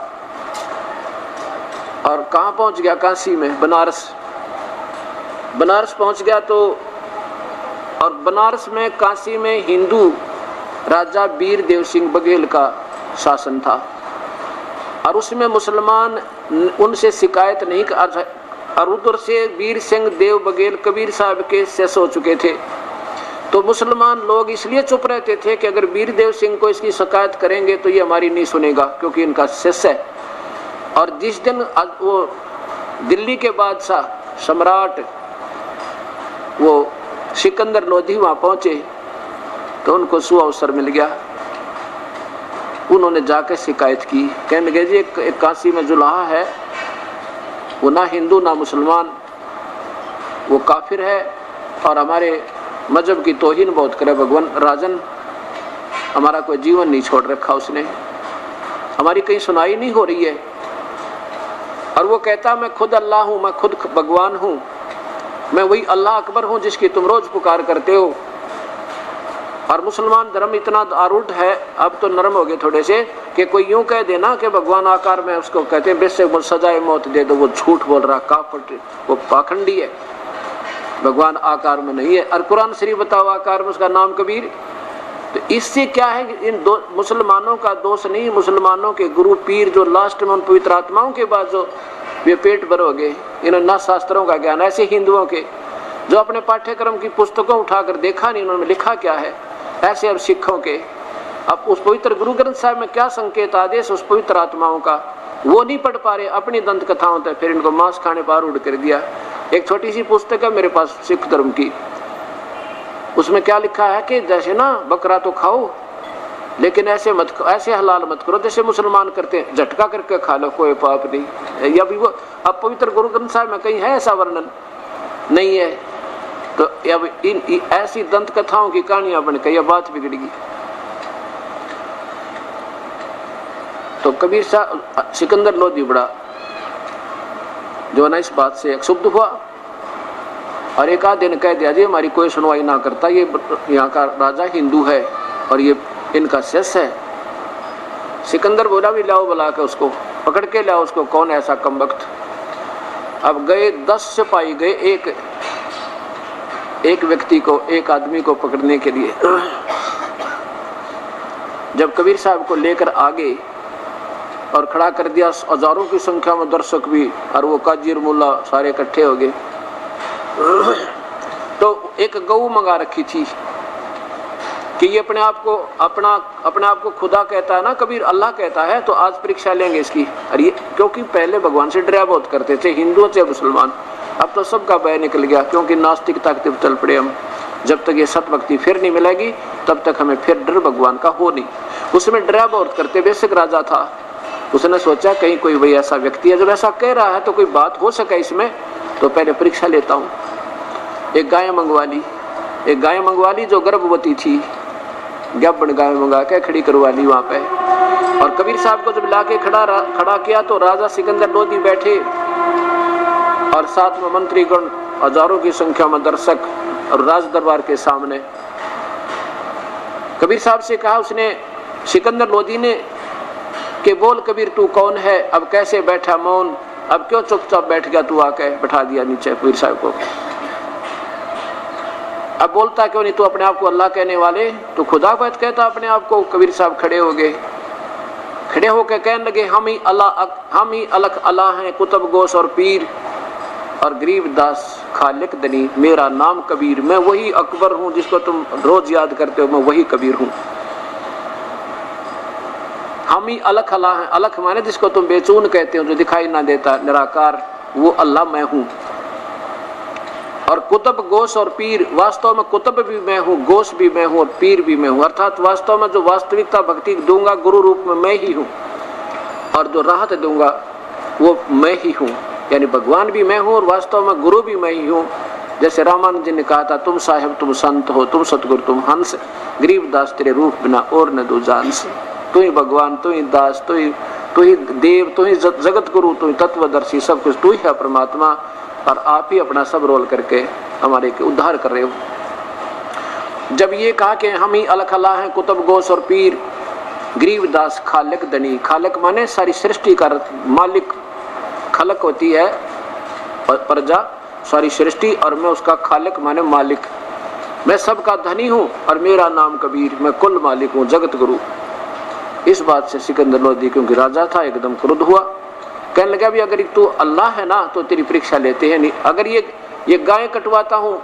और कहाँ पहुंच गया, काशी में, बनारस पहुंच गया। तो और बनारस में, काशी में हिंदू राजा वीर देव सिंह बघेल का शासन था और उसमें मुसलमान उनसे शिकायत नहीं कर, और उधर से वीर सिंह देव बघेल कबीर साहब के शेष हो चुके थे। तो मुसलमान लोग इसलिए चुप रहते थे कि अगर वीर देव सिंह को इसकी शिकायत करेंगे तो ये हमारी नहीं सुनेगा क्योंकि इनका शिष्य है। और जिस दिन वो दिल्ली के बादशाह सम्राट वो सिकंदर लोधी वहां पहुंचे तो उनको सुअवसर मिल गया। उन्होंने जाकर शिकायत की, कहने लगे जी एक काशी में जुलाहा है, वो ना हिंदू ना मुसलमान, वो काफिर है और हमारे मजहब की तौहीन बहुत करे। भगवान राजन हमारा कोई जीवन नहीं छोड़ रखा उसने, हमारी कहीं सुनाई नहीं हो रही है। और वो कहता मैं खुद अल्लाह हूँ, मैं खुद भगवान हूँ, मैं वही अल्लाह अकबर हूँ जिसकी तुम रोज पुकार करते हो। और मुसलमान धर्म इतना आरूढ़ है, अब तो नरम हो गए थोड़े से, कि कोई यूं कह देना कि भगवान आकार में, उसको कहते हैं बेशक सजाए मौत दे दो, वो झूठ बोल रहा, काफिर, वो पाखंडी है, भगवान आकार में नहीं है। और कुरान शरीफ बताओ आकार में, उसका नाम कबीर। तो इससे क्या है कि इन दो मुसलमानों का दोष नहीं, मुसलमानों के गुरु पीर जो लास्ट में उन पवित्र आत्माओं के बाद जो वे पेट भर हो गए, इन्होंने ना शास्त्रों का ज्ञान, ऐसे हिंदुओं के जो अपने पाठ्यक्रम की पुस्तकों उठाकर देखा नहीं उन्होंने लिखा क्या है, ऐसे अब सिखों के अब उस पवित्र गुरु ग्रंथ साहिब में क्या संकेत आदेश उस पवित्र आत्माओं का वो नहीं पढ़ पा रहे, अपनी दंत कथाओं तक फिर इनको मांस खाने पर आरूढ़ कर दिया। एक छोटी सी पुस्तक है मेरे पास सिख धर्म की, उसमें क्या लिखा है कि जैसे ना बकरा तो खाओ लेकिन ऐसे मत, ऐसे हलाल मत करो जैसे मुसलमान करते हैं, झटका करके खा लो कोई पाप नहीं। या भी वो अब पवित्र गुरु ग्रंथ साहिब में कहीं है ऐसा वर्णन नहीं है। तो अब इन ऐसी दंत कथाओं की कहानियां बन गई, बात बिगड़गी। तो कबीर साहब सिकंदर लोधी बड़ा जो ना इस बात से क्षुब्ध हुआ और एक आध दिन कह दिया जी हमारी कोई सुनवाई ना करता, ये यहाँ का राजा हिंदू है और ये इनका शिष्य है। सिकंदर बोला भी लाओ, बुला के उसको पकड़ के लाओ, उसको कौन ऐसा कमबख्त। अब गए 10 सिपाही गए एक व्यक्ति को, एक आदमी को पकड़ने के लिए। जब कबीर साहब को लेकर आगे और खड़ा कर दिया, हजारों की संख्या में दर्शक भी और वो काजी और मुल्ला सारे इकट्ठे हो गए। तो एक गऊ मंगा रखी थी कि ये अपने आप को खुदा कहता है ना, कबीर अल्लाह कहता है, तो आज परीक्षा लेंगे इसकी। और ये क्योंकि पहले भगवान से डरा बहुत करते थे हिंदुओं से मुसलमान, अब तो सबका भय निकल गया क्योंकि नास्तिकता की तरफ चल पड़े हम। जब तक ये सत भक्ति फिर नहीं मिलेगी तब तक हमें फिर डर भगवान का हो नहीं। उसमें डरा बहुत करते, बेशक राजा था, उसने सोचा कहीं कोई वही ऐसा व्यक्ति है जब ऐसा कह रहा है तो कोई बात हो सके इसमें, तो पहले परीक्षा लेता हूँ। एक गाय मंगवा ली जो गर्भवती थी, गब्बन गाय मंगा के खड़ी करवा ली वहां पे। और कबीर साहब को जब लाके खड़ा किया तो राजा सिकंदर लोधी बैठे और साथ में मंत्रीगण, हजारों की संख्या में दर्शक और राज दरबार के सामने। कबीर साहब से कहा उसने, सिकंदर लोधी ने, कि बोल कबीर तू कौन है, अब कैसे बैठा मौन, अब क्यों चुपचाप बैठ गया तू, आके बैठा दिया नीचे कबीर साहब को। अब बोलता क्यों नहीं, तू अपने आप को अल्लाह कहने वाले, तू खुदा बात कहता अपने आप को। कबीर साहब खड़े हो गए, खड़े होकर कहने लगे हम ही अलख अल्लाह हैं, कुतुब गोस और पीर और गरीब दास खालिक दनी, मेरा नाम कबीर, मैं वही अकबर हूँ जिसको तुम रोज याद करते हो, मैं वही कबीर हूँ। हम ही अलख अल्लाह हैं, अलख माने जिसको तुम बेचून कहते हो, जो दिखाई ना देता, निराकार, वो अल्लाह मैं हूँ। और कुतुब गोस और पीर, वास्तव में कुतुब भी मैं हूँ, गोस भी मैं हूँ और पीर भी मैं हूँ। अर्थात वास्तव में जो वास्तविकता भक्ति दूंगा गुरु रूप में मैं ही हूँ, और जो राहत दूंगा वो मैं ही हूँ, यानी भगवान भी मैं हूँ और वास्तव में गुरु भी मैं ही हूँ। जैसे रामानंद जी ने कहा था, तुम साहिब तुम संत हो, तुम सतगुरु तुम हंस, गरीब दास तेरे रूप बिना और न दो जान से। तू ही भगवान, तू ही दास, तू ही देव, तू ही जगत गुरु, तू ही तत्वदर्शी, सब कुछ तू ही है परमात्मा, और आप ही अपना सब रोल करके हमारे के उद्धार कर रहे हो। जब ये कहा कि हम ही अलख अल्लाह हैं, कुतुब गोस और पीर, गरीब दास खालिक दनी, खालिक माने सारी सृष्टि का मालिक, खलक होती है प्रजा, सारी सृष्टि, और मैं उसका खालिक माने मालिक। मैं सबका धनी हूँ और मेरा नाम कबीर, मैं कुल मालिक हूँ, जगत गुरु। इस बात से सिकंदर लोधी, क्योंकि राजा था, एकदम क्रुद्ध हुआ। कहने लगा भी अगर तू अल्लाह है ना तो तेरी परीक्षा लेते हैं नहीं। अगर ये गाय कटवाता हूँ,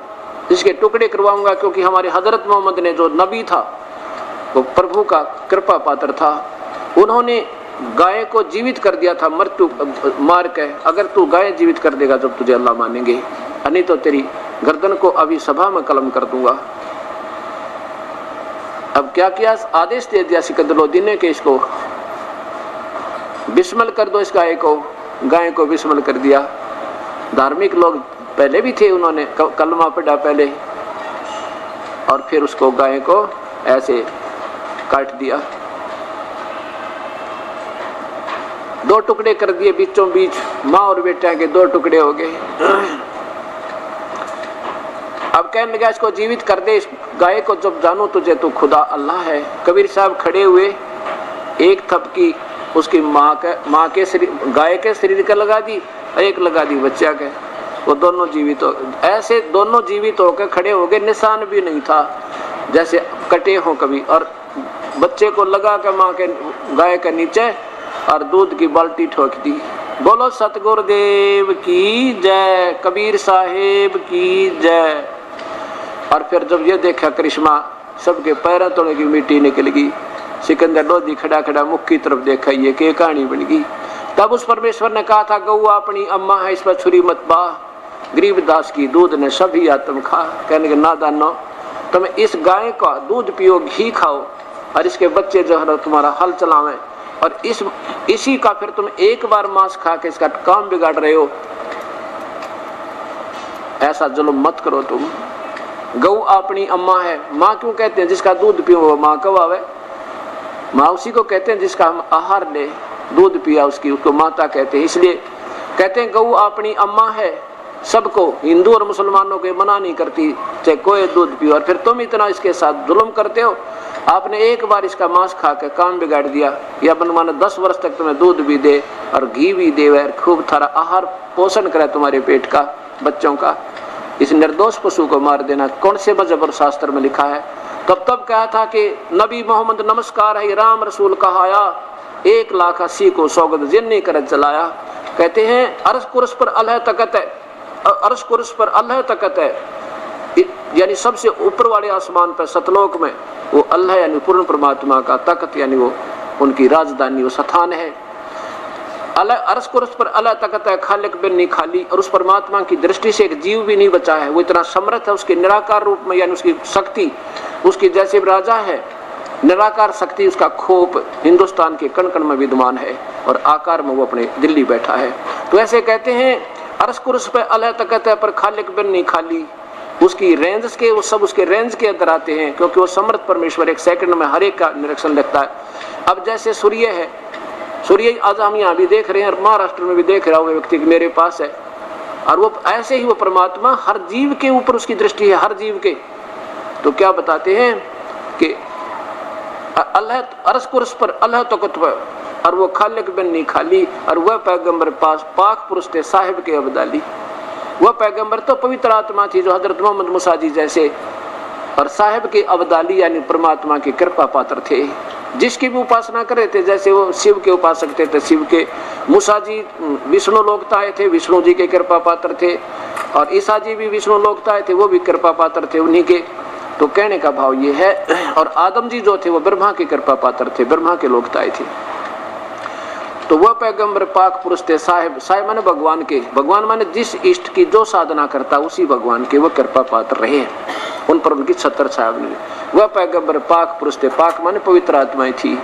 इसके टुकड़े करवाऊंगा, क्योंकि हमारे हजरत मोहम्मद ने जो नबी था वो प्रभु का कृपा पात्र था, उन्होंने गाय को जीवित कर दिया था मृत्यु मार के। अगर तू गाय जीवित कर देगा जब तुझे अल्लाह मानेंगे, नहीं तो तेरी गर्दन को अभी सभा में कलम कर दूंगा। अब क्या किया, आदेश दे दिया सिकंदर लोधी ने कि इसको बिस्मिल कर दो, इस गाय को बिस्मिल कर दिया। धार्मिक लोग पहले भी थे, उन्होंने कलमा पढ़ा पहले और फिर उसको गाय को ऐसे काट दिया, 2 टुकड़े कर दिए, बीचों बीच माँ और बेटा के 2 टुकड़े हो गए। अब कहने लगा इसको जीवित कर दे, इस गाय को जब जानू तुझे तो खुदा अल्लाह है। कबीर साहब खड़े हुए, एक थपकी उसकी माँ के शरीर, गाय के शरीर का लगा दी, एक लगा दी बच्चा के, वो दोनों जीवित हो, ऐसे दोनों जीवित होकर खड़े हो गए। निशान भी नहीं था जैसे कटे हो कभी, और बच्चे को लगा के माँ के गाय के नीचे और दूध की बाल्टी ठोक दी। बोलो सतगुरुदेव की जय, कबीर साहेब की जय। और फिर जब ये देखा करिश्मा, सबके पैरों तले की मिट्टी निकल गई। सिकंदर लोधी खड़ा खड़ा मुख की तरफ देखा, ये के कहानी बन गई। तब उस परमेश्वर ने कहा था, गौआ अपनी अम्मा है, इस पर छुरी मत बा, गरीबदास की दूध ने सभी आत्म खा। कहने के नादानो, तुम इस गाय का दूध पियो, घी खाओ, और इसके बच्चे जो है तुम्हारा हल चलावें, और इसी का फिर तुम एक बार मांस खा के इसका काम बिगाड़ रहे हो। ऐसा जुल्म मत करो तुम। गौ अपनी अम्मा है, माँ क्यों कहते हैं? जिसका दूध पियो वो माँ कवावे। माँ उसी को कहते हैं जिसका हम आहार ले, दूध पिया उसको माता कहते हैं। इसलिए कहते हैं गौ अपनी अम्मा है, सबको, हिंदू और मुसलमानों को मना नहीं करती चाहे कोई दूध पियो, और फिर तुम इतना इसके साथ जुल्म करते हो। आपने एक बार इसका मांस खा के काम बिगाड़ दिया, या बनवाना 10 वर्ष तक तुम्हें दूध भी दे और घी भी दे और खूब थारा आहार पोषण करे तुम्हारे पेट का, बच्चों का, इस निर्दोष पशु को मार देना कौन से मजहब और शास्त्र में लिखा है? तब कहा था कि नबी मोहम्मद नमस्कार है, राम रसूल कहाया, 1,80,000 को सौगंध जिन्नी कर चलाया। कहते हैं अर्श कुर्स पर अल्लाह तकत है, अर्श कुर्स पर अल्लाह तकत है, यानी सबसे ऊपर वाले आसमान पर सतलोक में वो अल्लाह यानी पूर्ण परमात्मा का तकत, यानी वो उनकी राजधानी, वो स्थान है। अर्श कुर्स पर अल्लाह तकत है, खालिक बिन नहीं खाली, और उस परमात्मा की दृष्टि से एक जीव भी नहीं बचा है। वो इतना समर्थ है उसके निराकार रूप में, यानी उसकी शक्ति, उसकी जैसे राजा है, निराकार शक्ति उसका खोप हिंदुस्तान के कण कण में विद्यमान है, और आकार में वो अपने दिल्ली बैठा है। तो ऐसे कहते हैं अर्श कुर्स पे अल्लाह तकत है पर खालिक बिन नहीं खाली, उसकी रेंज के, वो सब उसके रेंज के अंदर आते हैं, क्योंकि वो समर्थ परमेश्वर एक सेकंड में हर एक का निरीक्षण रखता है। अब जैसे सूर्य है, सूर्य आज हम यहाँ भी देख रहे हैं, और महाराष्ट्र में भी देख रहा हूँ व्यक्ति मेरे पास है, और वो ऐसे ही वो परमात्मा हर जीव के ऊपर उसकी दृष्टि है, हर जीव के। तो क्या बताते हैं कि अल्लाह अर्श कुर्स पर अल्लाह तकत है, और वो खालिक बिन नहीं खाली, और वह पैगंबर पास पाक पुरुष थे साहिब के अब्दाली। वह पैगंबर तो पवित्र आत्मा थी जो हजरत मोहम्मद मूसा जी जैसे, और साहिब के अब्दाली यानी परमात्मा के कृपा पात्र थे, जिसकी भी उपासना कर रहे थे। जैसे वो शिव के उपासक थे, तो शिव के, मूसा जी विष्णु लोक आए थे, विष्णु जी के कृपा पात्र थे, और ईसा जी भी विष्णु लोक आए थे, वो भी कृपा पात्र थे उन्हीं के। तो कहने का भाव ये है, और आदम जी जो थे वो ब्रह्मा के कृपा पात्र थे, ब्रह्मा के लोक आए थे। तो वह पैगंबर पाक पुरुष थे साहिब, साहिब माने भगवान के, भगवान माने जिस इष्ट की जो साधना करता उसी भगवान के वो कृपा पात्र रहे, उन पर उनकी छत्र छाया बनी। वह पैगंबर पाक पुरुष थे, पाक माने पवित्र आत्माएं थी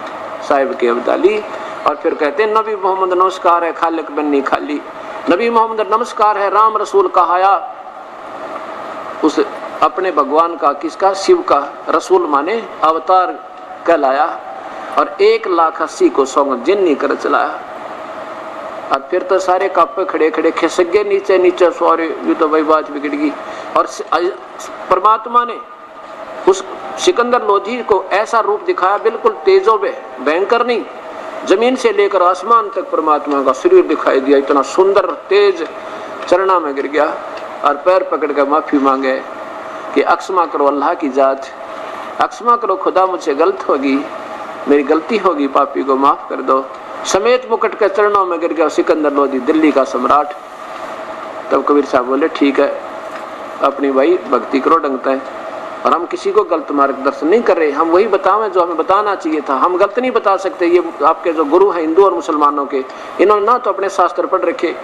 साहिब के अब्दाली। और फिर कहते हैं नबी मोहम्मद नमस्कार है, खालिक बिन नहीं खाली, नबी मोहम्मद नमस्कार है, राम रसूल कहाया, उस अपने भगवान का, किसका? शिव का रसूल माने अवतार कहलाया, और 1,80,000 को सौगंध जिन्नी कर चलाया। और फिर तो सारे कापे खड़े खड़े खिसक गए नीचे नीचे, सॉरी ये तो भाई बात बिगड़ गई। और परमात्मा ने उस सिकंदर लोधी को ऐसा रूप दिखाया, बिल्कुल तेजो में, भयंकर नहीं, जमीन से लेकर आसमान तक परमात्मा का शरीर दिखाई दिया, इतना सुंदर तेज। चरणा में गिर गया और पैर पकड़ कर माफी मांगे कि अक्षमा करो अल्लाह की जात, अक्षमा करो खुदा, मुझसे गलत होगी, मेरी गलती होगी, पापी को माफ कर दो। समेत मुकुट के चरणों में गिर गया सिकंदर लोधी, दिल्ली का सम्राट। तब कबीर साहब बोले ठीक है, अपनी भाई भक्ति करो ढंगता है, और हम किसी को गलत मार्गदर्शन नहीं कर रहे, हम वही बतावें जो हमें बताना चाहिए था, हम गलत नहीं बता सकते। ये आपके जो गुरु हैं हिंदू और मुसलमानों के, इन्होंने ना तो अपने शास्त्र पढ़ रखे,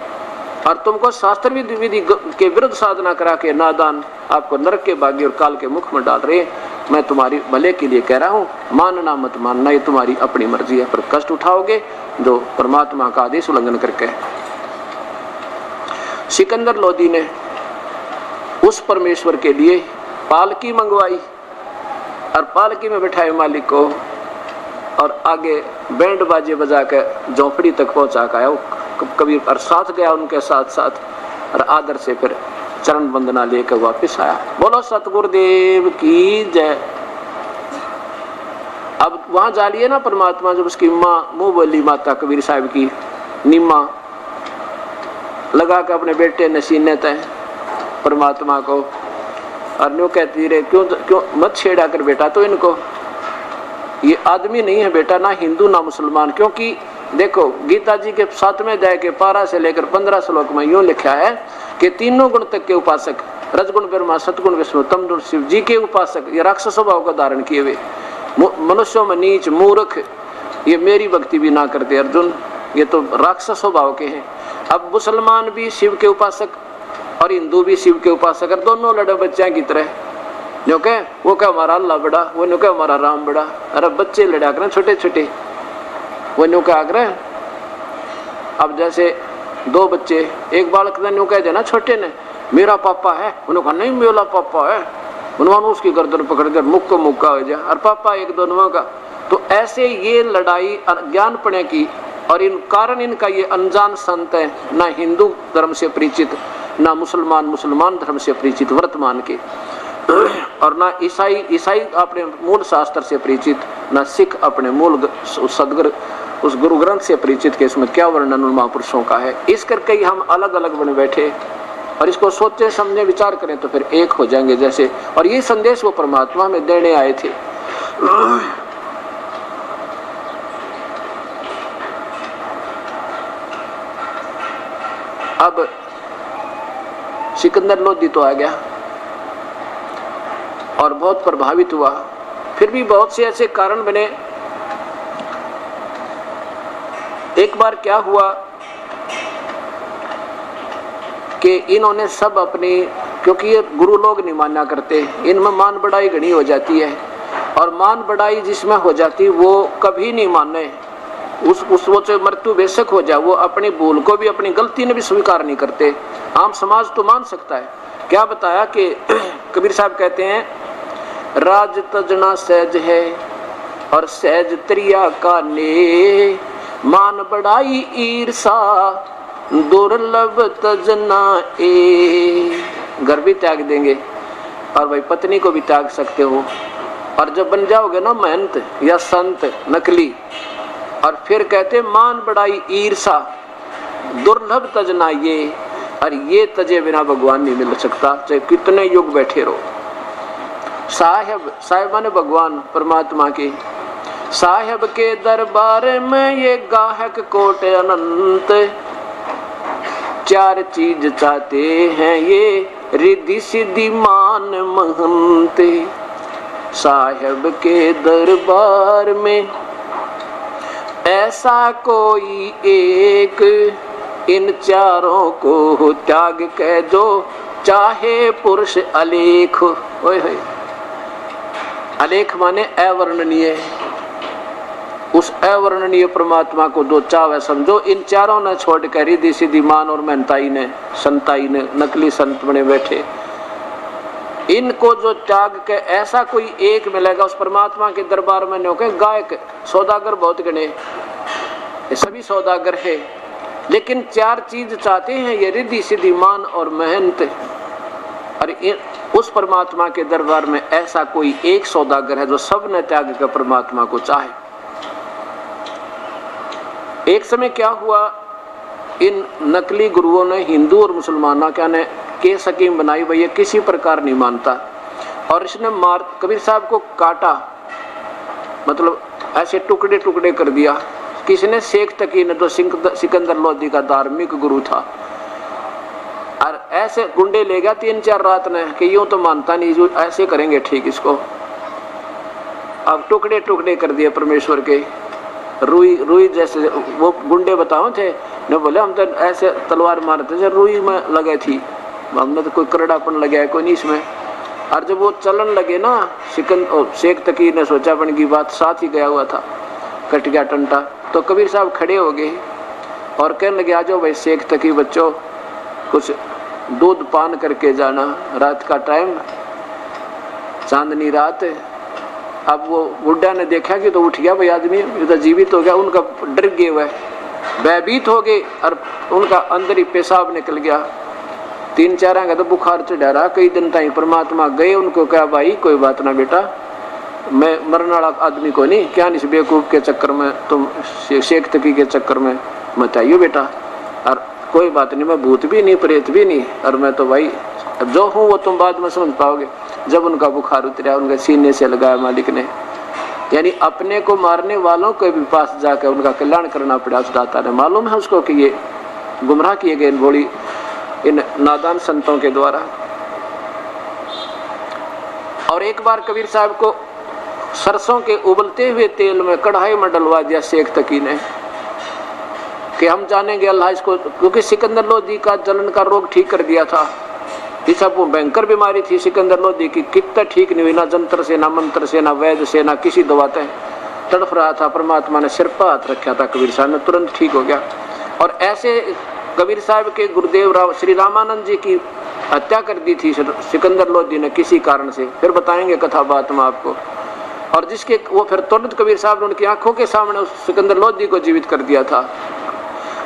और तुमको शास्त्र विधि के विरुद्ध साधना करा के नादान आपको नरक के भाग्य और काल के मुख में डाल रहे। मैं तुम्हारी भले के लिए कह रहा हूँ, मानना मत मानना ये तुम्हारी अपनी मर्जी है, पर कष्ट उठाओगे जो परमात्मा का आदेश उल्लंघन करके। सिकंदर लोधी ने उस परमेश्वर के लिए पालकी मंगवाई और पालकी में बिठाए मालिक को, और आगे बैंड बाजे बजा कर झोपड़ी तक पहुंचा के आया कबीर, और साथ गया उनके साथ साथ, और आदर से फिर चरण वंदना लेकर वापस आया। बोलो सतगुरुदेव की जय। अब वहां जा लिए ना परमात्मा, जब उसकी माँ मुंह बोली माता कबीर साहब की नीमा लगा कर अपने बेटे ने सीने तय परमात्मा को, और न्यू कहती रहे क्यों मत छेड़ा कर बेटा, तो इनको ये आदमी नहीं है बेटा, ना हिंदू ना मुसलमान। क्योंकि देखो गीता जी के 7वें अध्याय के 12 से लेकर 15 श्लोक में यूं लिखा है कि तीनों गुण तक के उपासक, रजगुण ब्रह्मा सतगुण विष्णु तम गुण शिव जी के उपासक, ये राक्षस स्वभाव का धारण किए हुए मनुष्यों में नीच मूर्ख, ये मेरी भक्ति भी ना करते अर्जुन, ये तो राक्षस स्वभाव के हैं। अब मुसलमान भी शिव के उपासक और हिंदू भी शिव के उपासक, और दोनों लड़े बच्चों की तरह, जो कह वो क्या हमारा अल्लाह बड़ा, वो न्यू क्या हमारा राम बड़ा। अरे बच्चे लड़ा कर छोटे छोटे, वो न्यू क्या आग्रह। अब जैसे दो बच्चे, एक बालक ने न्यू कह देना छोटे ने मेरा पापा है, उन्होंने कहा नहीं मेरा पापा है, उन्होंने उसकी गर्दन पकड़कर मुक्का मुक्का हो जाए, और पापा एक दोनों का। तो ऐसे ये लड़ाई ज्ञान पढ़ने की, और इन कारण इनका ये अनजान संत है, ना हिंदू धर्म से परिचित, ना मुसलमान धर्म से परिचित वर्तमान के, और ना ईसाई अपने मूल शास्त्र से परिचित, ना सिख अपने मूल सदगुरु उस गुरु ग्रंथ से परिचित के इसमें क्या वर्णन उन महापुरुषों का है। इस करके ही हम अलग अलग बने बैठे, और इसको सोचे समझे विचार करें तो फिर एक हो जाएंगे जैसे। और ये संदेश वो परमात्मा में देने आए थे। अब सिकंदर लोधी तो आ गया और बहुत प्रभावित हुआ, फिर भी बहुत से ऐसे कारण बने। एक बार क्या हुआ कि इन्होंने सब अपनी, क्योंकि ये गुरु लोग नहीं माना करते, इनमें मान बढ़ाई घनी हो जाती है, और मान बढ़ाई जिसमें हो जाती वो कभी नहीं माने, उस वो से मृत्यु बेशक हो जाए, वो अपनी भूल को भी अपनी गलती ने भी स्वीकार नहीं करते। आम समाज तो मान सकता है। क्या बताया कि कबीर साहब कहते हैं राज तजना सहज है और सहज त्रिया का ने, मान बढ़ाई ईर्षा दुर्लभ तजना ए। घर भी त्याग देंगे और भाई पत्नी को भी त्याग सकते हो, और जब बन जाओगे ना महंत या संत नकली, और फिर कहते मान बढ़ाई ईर्षा दुर्लभ तजना ये, और ये तजे बिना भगवान नहीं मिल सकता, चाहे कितने युग बैठे रहो। साहिब ने भगवान परमात्मा के साहिब के दरबार में ये गाहक कोट अनंत, चार चीज चाहते हैं ये रिद्धि सिद्धि मान महंत। साहिब के दरबार में ऐसा कोई एक, इन चारों को त्याग के जो चाहे पुरुष अलेख। ओए होए, अलेख माने अवर्णनीय, उस अवर्णनीय परमात्मा को दो चावे समझो। इन चारों ने छोड़ कर रिद्धि सिद्धि मान और मेहनताई ने संताई ने नकली संत बने बैठे, इनको जो त्याग के ऐसा कोई एक मिलेगा उस परमात्मा के दरबार में। नो के गायक सौदागर बहुत गणे, सभी सौदागर है, लेकिन चार चीज चाहते हैं ये रिद्धि सिद्धि मान और मेहनत। और उस परमात्मा के दरबार में ऐसा कोई एक सौदागर है जो सब ने त्याग कर परमात्मा को चाहे। एक समय क्या हुआ, इन नकली गुरुओं ने हिंदू और मुसलमानों क्या ने केस हकीम बनाई, भैया किसी प्रकार नहीं मानता, और इसने मार कबीर साहब को काटा, मतलब ऐसे टुकड़े टुकड़े कर दिया। किसने? शेख तकी ने, तो सिकंदर लोधी का धार्मिक गुरु था। और ऐसे गुंडे ले गया 3-4 रात ने कि यूं तो मानता नहीं, जो ऐसे करेंगे ठीक इसको। अब टुकड़े टुकड़े कर दिए परमेश्वर के। रुई जैसे वो गुंडे बताओ थे ने, बोले हम तो ऐसे तलवार मारते थे, रुई में लगे थी, हमने तो कोई करड़ापन लगा है कोई नहीं इसमें। और जब वो चलन लगे ना, शेख तकी ने सोचा अपन की बात, साथ ही गया हुआ था, कट गया टंटा। तो कबीर साहब खड़े हो गए और कहने लगे, आ जाओ भाई शेख तकी बच्चों, कुछ दूध पान करके जाना, रात का टाइम, चांदनी रात। अब वो बुढ़ा ने देखा कि तो उठ गया भाई आदमी, ये तो जीवित हो गया। उनका डर गए, वह भयभीत हो गए और उनका अंदर ही पेशाब निकल गया। 3-4 का तो बुखार चढ़ा रहा कई दिन तक। परमात्मा गए, उनको कहा भाई कोई बात ना बेटा, मैं मरने वाला आदमी को नहीं, क्या इस बेवकूफ़ के चक्कर में तुम शेख तकी के चक्कर में मत आइयो बेटा, और कोई बात नहीं, मैं भूत भी नहीं प्रेत भी नहीं, और मैं तो भाई जो हूँ वो तुम बाद में समझ पाओगे। जब उनका बुखार उतरा, उनके सीने से लगाया मालिक ने, यानी अपने को मारने वालों के भी पास जाकर उनका कल्याण करना पड़ा उस दाता ने। मालूम है उसको कि ये गुमराह किए गए बोली इन नादान संतों के द्वारा। और एक बार कबीर साहब को सरसों के उबलते हुए तेल में कढ़ाई में डलवा दिया शेख तकी ने कि हम जानेंगे अल्लाह इसको, क्योंकि सिकंदर लोधी का जलन का रोग ठीक कर दिया था। ये सब वो भयंकर बीमारी थी सिकंदर लोधी की, कितना ठीक नहीं हुई, ना जंत्र से, ना मंत्र से, ना वैद्य से, ना किसी दवा से तड़फ रहा था। परमात्मा ने सिर पर हाथ रखा था, कबीर साहब ने तुरंत ठीक हो गया। और ऐसे कबीर साहब के गुरुदेव श्री रामानंद जी की हत्या कर दी थी सिकंदर लोधी ने किसी कारण से, फिर बताएंगे कथा बात में आपको। और जिसके वो फिर तुरंत कबीर साहब ने उनकी आंखों के सामने उस सिकंदर लोधी को जीवित कर दिया था।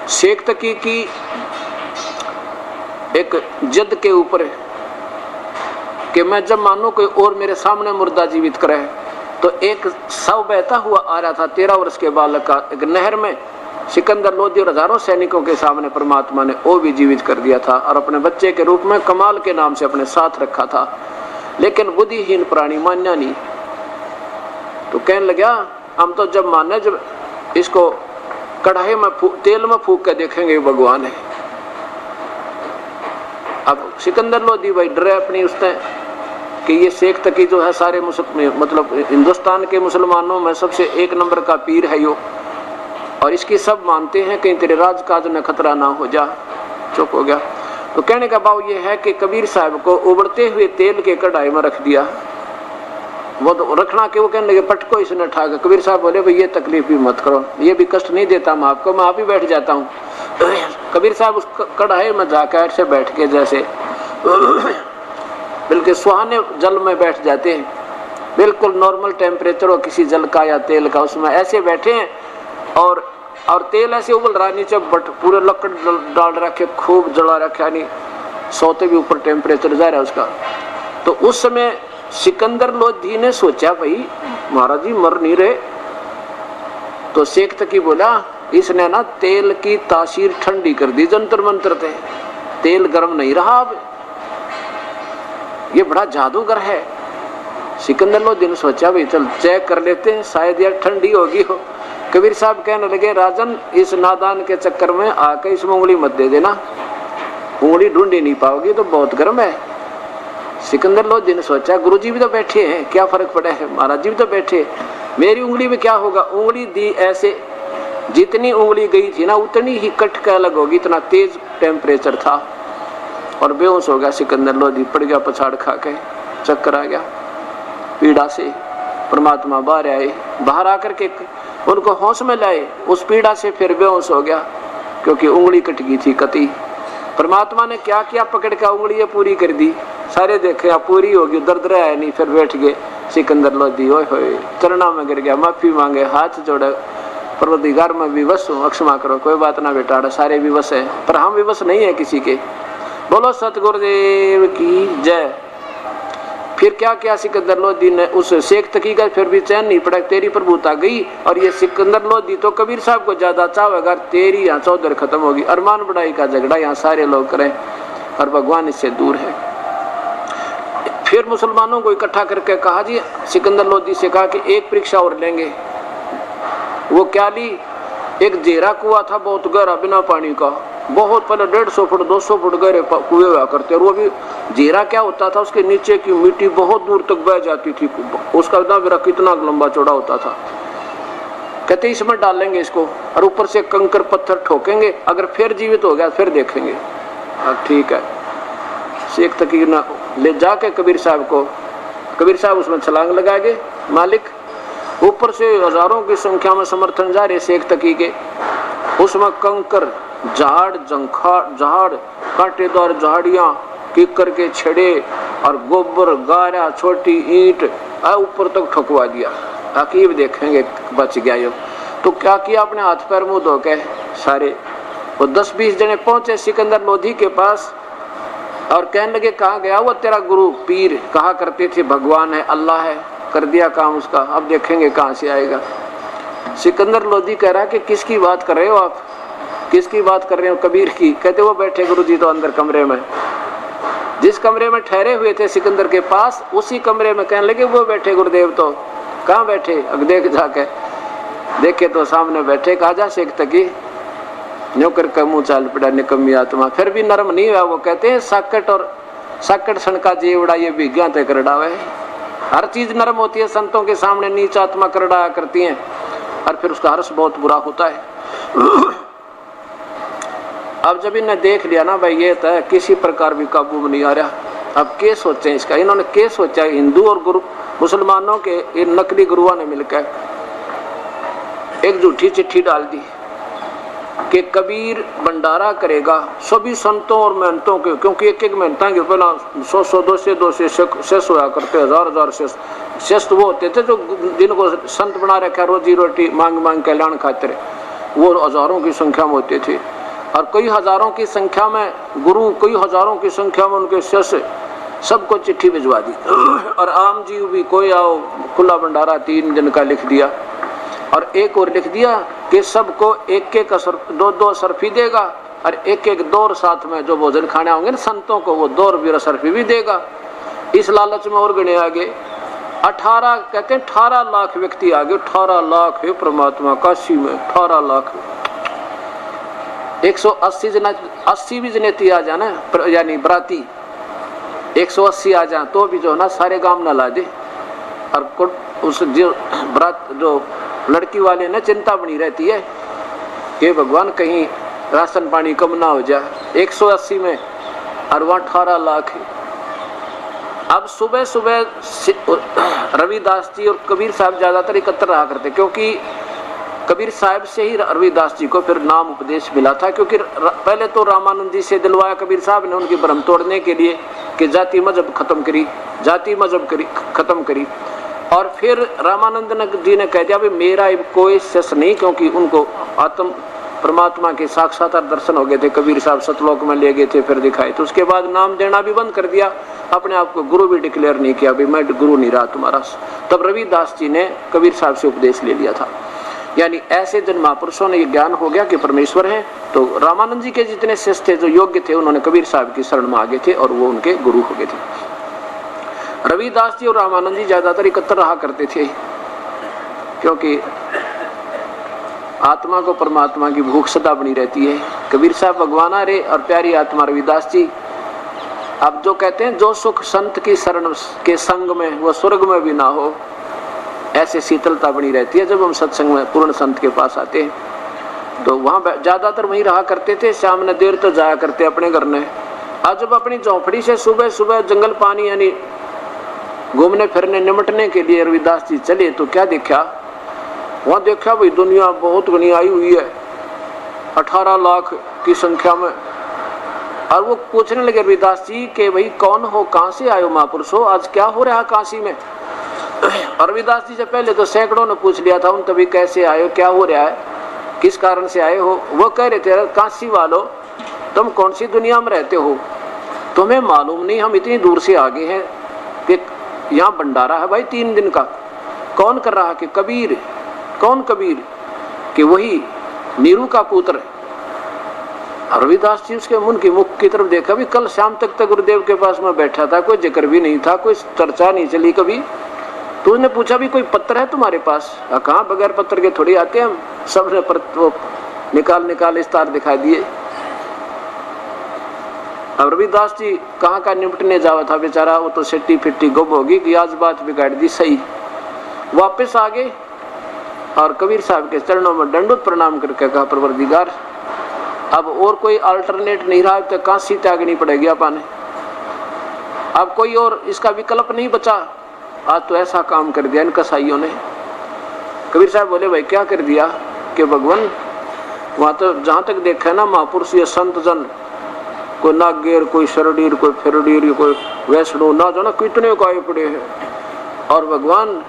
शेख तकी की एक जिद के ऊपर कि मैं जब मानो कोई और मेरे सामने मुर्दा जीवित करे, तो एक शव बहता हुआ आ रहा था 13 वर्ष के बालक का, एक नहर में सिकंदर लोधी और हजारों सैनिकों के सामने परमात्मा ने वो भी जीवित कर दिया था, और अपने बच्चे के रूप में कमाल के नाम से अपने साथ रखा था। लेकिन बुद्धिहीन प्राणी मान्या नहीं, तो कहने लगा हम तो जब माने, जब इसको कढ़ाई में तेल में फूंक के देखेंगे भगवान है। अब सिकंदर लोधी भाई डरे अपनी उसने कि ये शेख तकी जो है सारे मतलब हिंदुस्तान के मुसलमानों में सबसे 1 नंबर का पीर है यो, और इसकी सब मानते हैं कहीं तेरे राजकाज में खतरा ना हो जा। चुप हो गया। तो कहने का भाव ये है कि कबीर साहब को उबलते हुए तेल के कढ़ाई में रख दिया। वो तो रखना के वो कहने लगे पटको इसने ठाका। कबीर साहब बोले भाई ये तकलीफ भी मत करो, ये भी कष्ट नहीं देता मैं आपको, मैं आप ही बैठ जाता हूँ। कबीर साहब उस कढ़ाई में जाकर ऐसे बैठ के जैसे बिल्कुल सुहाने जल में बैठ जाते हैं, बिल्कुल नॉर्मल टेम्परेचर हो किसी जल का या तेल का, उसमें ऐसे बैठे हैं और तेल ऐसे उबल रहा, नीचे पूरे लकड़ डाल रखे, खूब जला रखा, यानी 100 से भी ऊपर टेम्परेचर जा रहा है उसका। तो उस समय सिकंदर लोधी ने सोचा भाई महाराज जी मर नहीं रहे, तो शेख तकी बोला इसने ना तेल की तासीर ठंडी कर दी जंतर मंत्र थे, तेल गर्म नहीं रहा अब, ये बड़ा जादूगर है। सिकंदर लोधी ने सोचा भाई चल चेक कर लेते हैं, शायद यार ठंडी होगी हो। कबीर साहब कहने लगे राजन इस नादान के चक्कर में आके इसमें उंगली मत दे देना, उंगली ढूंढी नहीं पाओगी तो बहुत गर्म है। सिकंदर लोधी ने सोचा गुरुजी भी तो बैठे हैं, क्या फर्क पड़ा है, महाराज जी भी तो बैठे, मेरी उंगली में क्या होगा। उंगली दी ऐसे, जितनी उंगली गई थी ना उतनी ही कट के अलग होगी, इतना तेज टेम्परेचर था। और बेहोश हो गया सिकंदर लोधी, पड़ गया पछाड़ खा के, चक्कर आ गया पीड़ा से। परमात्मा बाहर आए, बाहर आकर के उनको होश में लाए, उस पीड़ा से फिर बेहोश हो गया क्योंकि उंगली कट गई थी कती। परमात्मा ने क्या किया, पकड़ के उंगली पूरी कर दी, सारे देखे आप पूरी होगी, दर्द रहा है नहीं, फिर बैठ गए। सिकंदर लोधी ओए होए चरणों में गिर गया, माफी मांगे, हाथ जोड़े, परवरदिगार में विवश हूँ, क्षमा करो, कोई बात ना बेटा, सारे विवश है पर हम विवश नहीं है किसी के। बोलो सतगुरुदेव की जय। फिर क्या किया सिकंदर लोधी ने, उस शेख तकी का फिर भी चैन नहीं पड़ा, तेरी प्रभुता गई। और ये सिकंदर लोधी तो कबीर साहब को ज्यादा चाहेगा, तेरी यहाँ चौधर खत्म होगी, अरमान बढ़ाई का झगड़ा यहाँ सारे लोग करें और भगवान इससे दूर है। फिर मुसलमानों को इकट्ठा करके कहा जी, सिकंदर लोधी से कहा कि एक परीक्षा और लेंगे। वो क्या ली? एक जेरा कुआं था बहुत गहरा बिना पानी का, बहुत पहले 150 फुट 200 फुट गहरे कुएं हुआ करते। और वो भी जेरा क्या होता था, उसके नीचे की मिट्टी बहुत दूर तक बह जाती थी, उसका दायरा कितना लंबा चौड़ा होता था। कहते इसमें डालेंगे इसको और ऊपर से कंकर पत्थर ठोकेंगे, अगर फिर जीवित हो गया फिर देखेंगे। अब ठीक है, शेख तकी ने ले जाके कबीर साहब को, कबीर साहब उसमें छलांग लगाएंगे। मालिक ऊपर से हजारों की संख्या में समर्थन जा रहे शेख तकी के, उसमें कंकर झाड़ झाड़ कांटेदार झाड़ियां, कीकर के छड़े और गोबर गारा छोटी ईंट ऊपर तक ठुकवा दिया। अकीब देखेंगे बच गया यो। तो क्या किया, अपने हाथ पैर मुंह धो के सारे वो 10-20 जने पहुंचे सिकंदर लोधी के पास और कहने लगे कहाँ गया वो तेरा गुरु पीर, कहा करते थे भगवान है अल्लाह है, कर दिया काम उसका, अब देखेंगे कहाँ से आएगा। सिकंदर लोधी कह रहा कि किसकी बात कर रहे हो आप, किसकी बात कर रहे हो? कबीर की। कहते वो बैठे गुरुजी तो अंदर कमरे में, जिस कमरे में ठहरे हुए थे सिकंदर के पास उसी कमरे में। कहने लगे वो बैठे गुरुदेव, तो कहाँ बैठे? अब देख जाके देखे तो सामने बैठे। कहा जा शेख तकी, न्योकर का मुंह चाल पड़ा निकम्मी आत्मा, फिर भी नरम नहीं हुआ। वो कहते हैं साकट और साकट सनका जेवड़ा ये विज्ञा तय कर डावे। हर चीज नरम होती है, संतों के सामने नीच आत्मा कर डाया करती हैं और फिर उसका हर्ष बहुत बुरा होता है। अब जब इन्हें देख लिया ना भाई ये तो किसी प्रकार भी काबू में नहीं आ रहा, अब क्या सोचें इसका। इन्होंने क्या सोचा, हिंदू और गुरु मुसलमानों के इन नकली गुरुओं ने मिलकर एक झूठी चिट्ठी डाल दी कि कबीर भंडारा करेगा सभी संतों और महंतों के, क्योंकि एक महंता के पहला 100 200 शेष हुआ करते, हजार शेष वो होते थे जो जिनको संत बना रखा रोजी रोटी मांग कल्याण खातिर, वो हजारों की संख्या में होते थे। और कई हजारों की संख्या में गुरु, कई हजारों की संख्या में उनके शिष्य, सबको चिट्ठी भिजवा दी। और आम जीव भी कोई आओ, खुला भंडारा 3 दिन का लिख दिया। और एक और लिख दिया कि सबको एक एक 2 सरफी देगा और एक दौर साथ में जो भोजन खाने होंगे ना संतों को, वो 2 रुपये सरफी भी देगा। इस लालच में और गणे आगे 18 कहते हैं 18 लाख व्यक्ति आगे। 18 लाख है परमात्मा, काशी में 18 लाख। 180 जना, 80 भी जनेती आ जाना यानी बराती 180 आ जाए तो भी जो ना सारे गांव न ला दे। और उस जो बरात जो लड़की वाले ने चिंता बनी रहती है कि भगवान कहीं राशन पानी कम ना हो जाए। 180 में और वहाँ 18 लाख है। अब सुबह सुबह रविदास जी और कबीर साहब ज्यादातर एकत्र रहा करते, क्योंकि कबीर साहब से ही रविदास जी को फिर नाम उपदेश मिला था। क्योंकि पहले तो रामानंद जी से दिलवाया कबीर साहब ने उनकी भ्रम तोड़ने के लिए कि जाति मजहब खत्म करी, जाति मजहब खत्म करी। और फिर रामानंद जी ने कह दिया भाई मेरा कोई शेष नहीं, क्योंकि उनको आत्म परमात्मा के साक्षात्कार दर्शन हो गए थे। कबीर साहब सतलोक में ले गए थे, फिर दिखाए। तो उसके बाद नाम देना भी बंद कर दिया, अपने आप को गुरु भी डिक्लेयर नहीं किया, भाई मैं गुरु नहीं रहा तुम्हारा। तब रविदास जी ने कबीर साहब से उपदेश ले लिया था। यानी ऐसे जन महापुरुषों ने ये ज्ञान हो गया कि परमेश्वर है। तो रामानंद जी के जितने शिष्य थे जो योग्य थे, उन्होंने कबीर साहब की शरण में आ गए थे और वो उनके गुरु हो गए थे। रविदास जी और रामानंद जी ज्यादातर एकत्र रहा करते थे, क्योंकि आत्मा को परमात्मा की भूख सदा बनी रहती है। कबीर साहब भगवान आ रहे और प्यारी आत्मा रविदास जी। अब जो कहते हैं जो सुख संत की शरण के संग में वो स्वर्ग में भी ना हो, ऐसे शीतलता बनी रहती है। जब हम सत्संग में पूर्ण संत के पास आते हैं तो वहाँ ज्यादातर वहीं रहा करते थे। शाम ने देर तो जाया करते अपने घर में। आज जब अपनी झोंपड़ी से सुबह सुबह जंगल पानी यानी घूमने फिरने निमटने के लिए रविदास जी चले तो क्या देखा, वहाँ देखा भाई दुनिया बहुत घनी आई हुई है 18 लाख की संख्या में। और वो पूछने लगे रविदास जी कि भाई कौन हो, कहाँ से आए हो महापुरुष हो, आज क्या हो रहा है काशी में। और रविदास जी से पहले तो सैकड़ों ने पूछ लिया था उन, तभी कैसे आए हो, क्या हो रहा है, किस कारण से आए हो। वो कह रहे थे काशी वालों तुम कौन सी दुनिया में रहते हो, तुम्हें मालूम नहीं हम इतनी दूर से आगे हैं कि यहाँ भंडारा है भाई 3 दिन का। कौन कर रहा है कि कबीर। कौन कबीर? कि वही नीरू का पुत्र रविदास जी उसके मुंह की मुख की तरफ देखा, भी कल शाम तक तो गुरुदेव के पास में बैठा था, कोई जिक्र भी नहीं था, कोई चर्चा नहीं चली कभी। तो उसने पूछा भी कोई पत्र है तुम्हारे पास? कहाँ, बगैर पत्र के थोड़ी आते हम। सबने वो निकाल इस्तार दिखा दिए। अब रविदास जी कहाँ का निपटने जावा था बेचारा, वो तो सिट्टी फिट्टी गुम होगी कि आज बात बिगाड़ दी सही। वापस आ गए और कबीर साहब के चरणों में दंडोत प्रणाम करके कहा, परवरदिगार अब और कोई अल्टरनेट नहीं रहा, तो काशी त्यागनी पड़ेगी अपन, अब कोई और इसका विकल्प नहीं बचा। आज तो ऐसा काम कर दिया इन कसाईयों ने। कबीर साहब बोले, भाई क्या कर दिया? कि भगवान वहां तो जहां तक देखा है ना, महापुरुष ये संत जन, कोई नागेर, कोई शरडीर, कोई फिरडीर, कोई वैष्णो, ना जाना कितने गाये पड़े हैं, और भगवान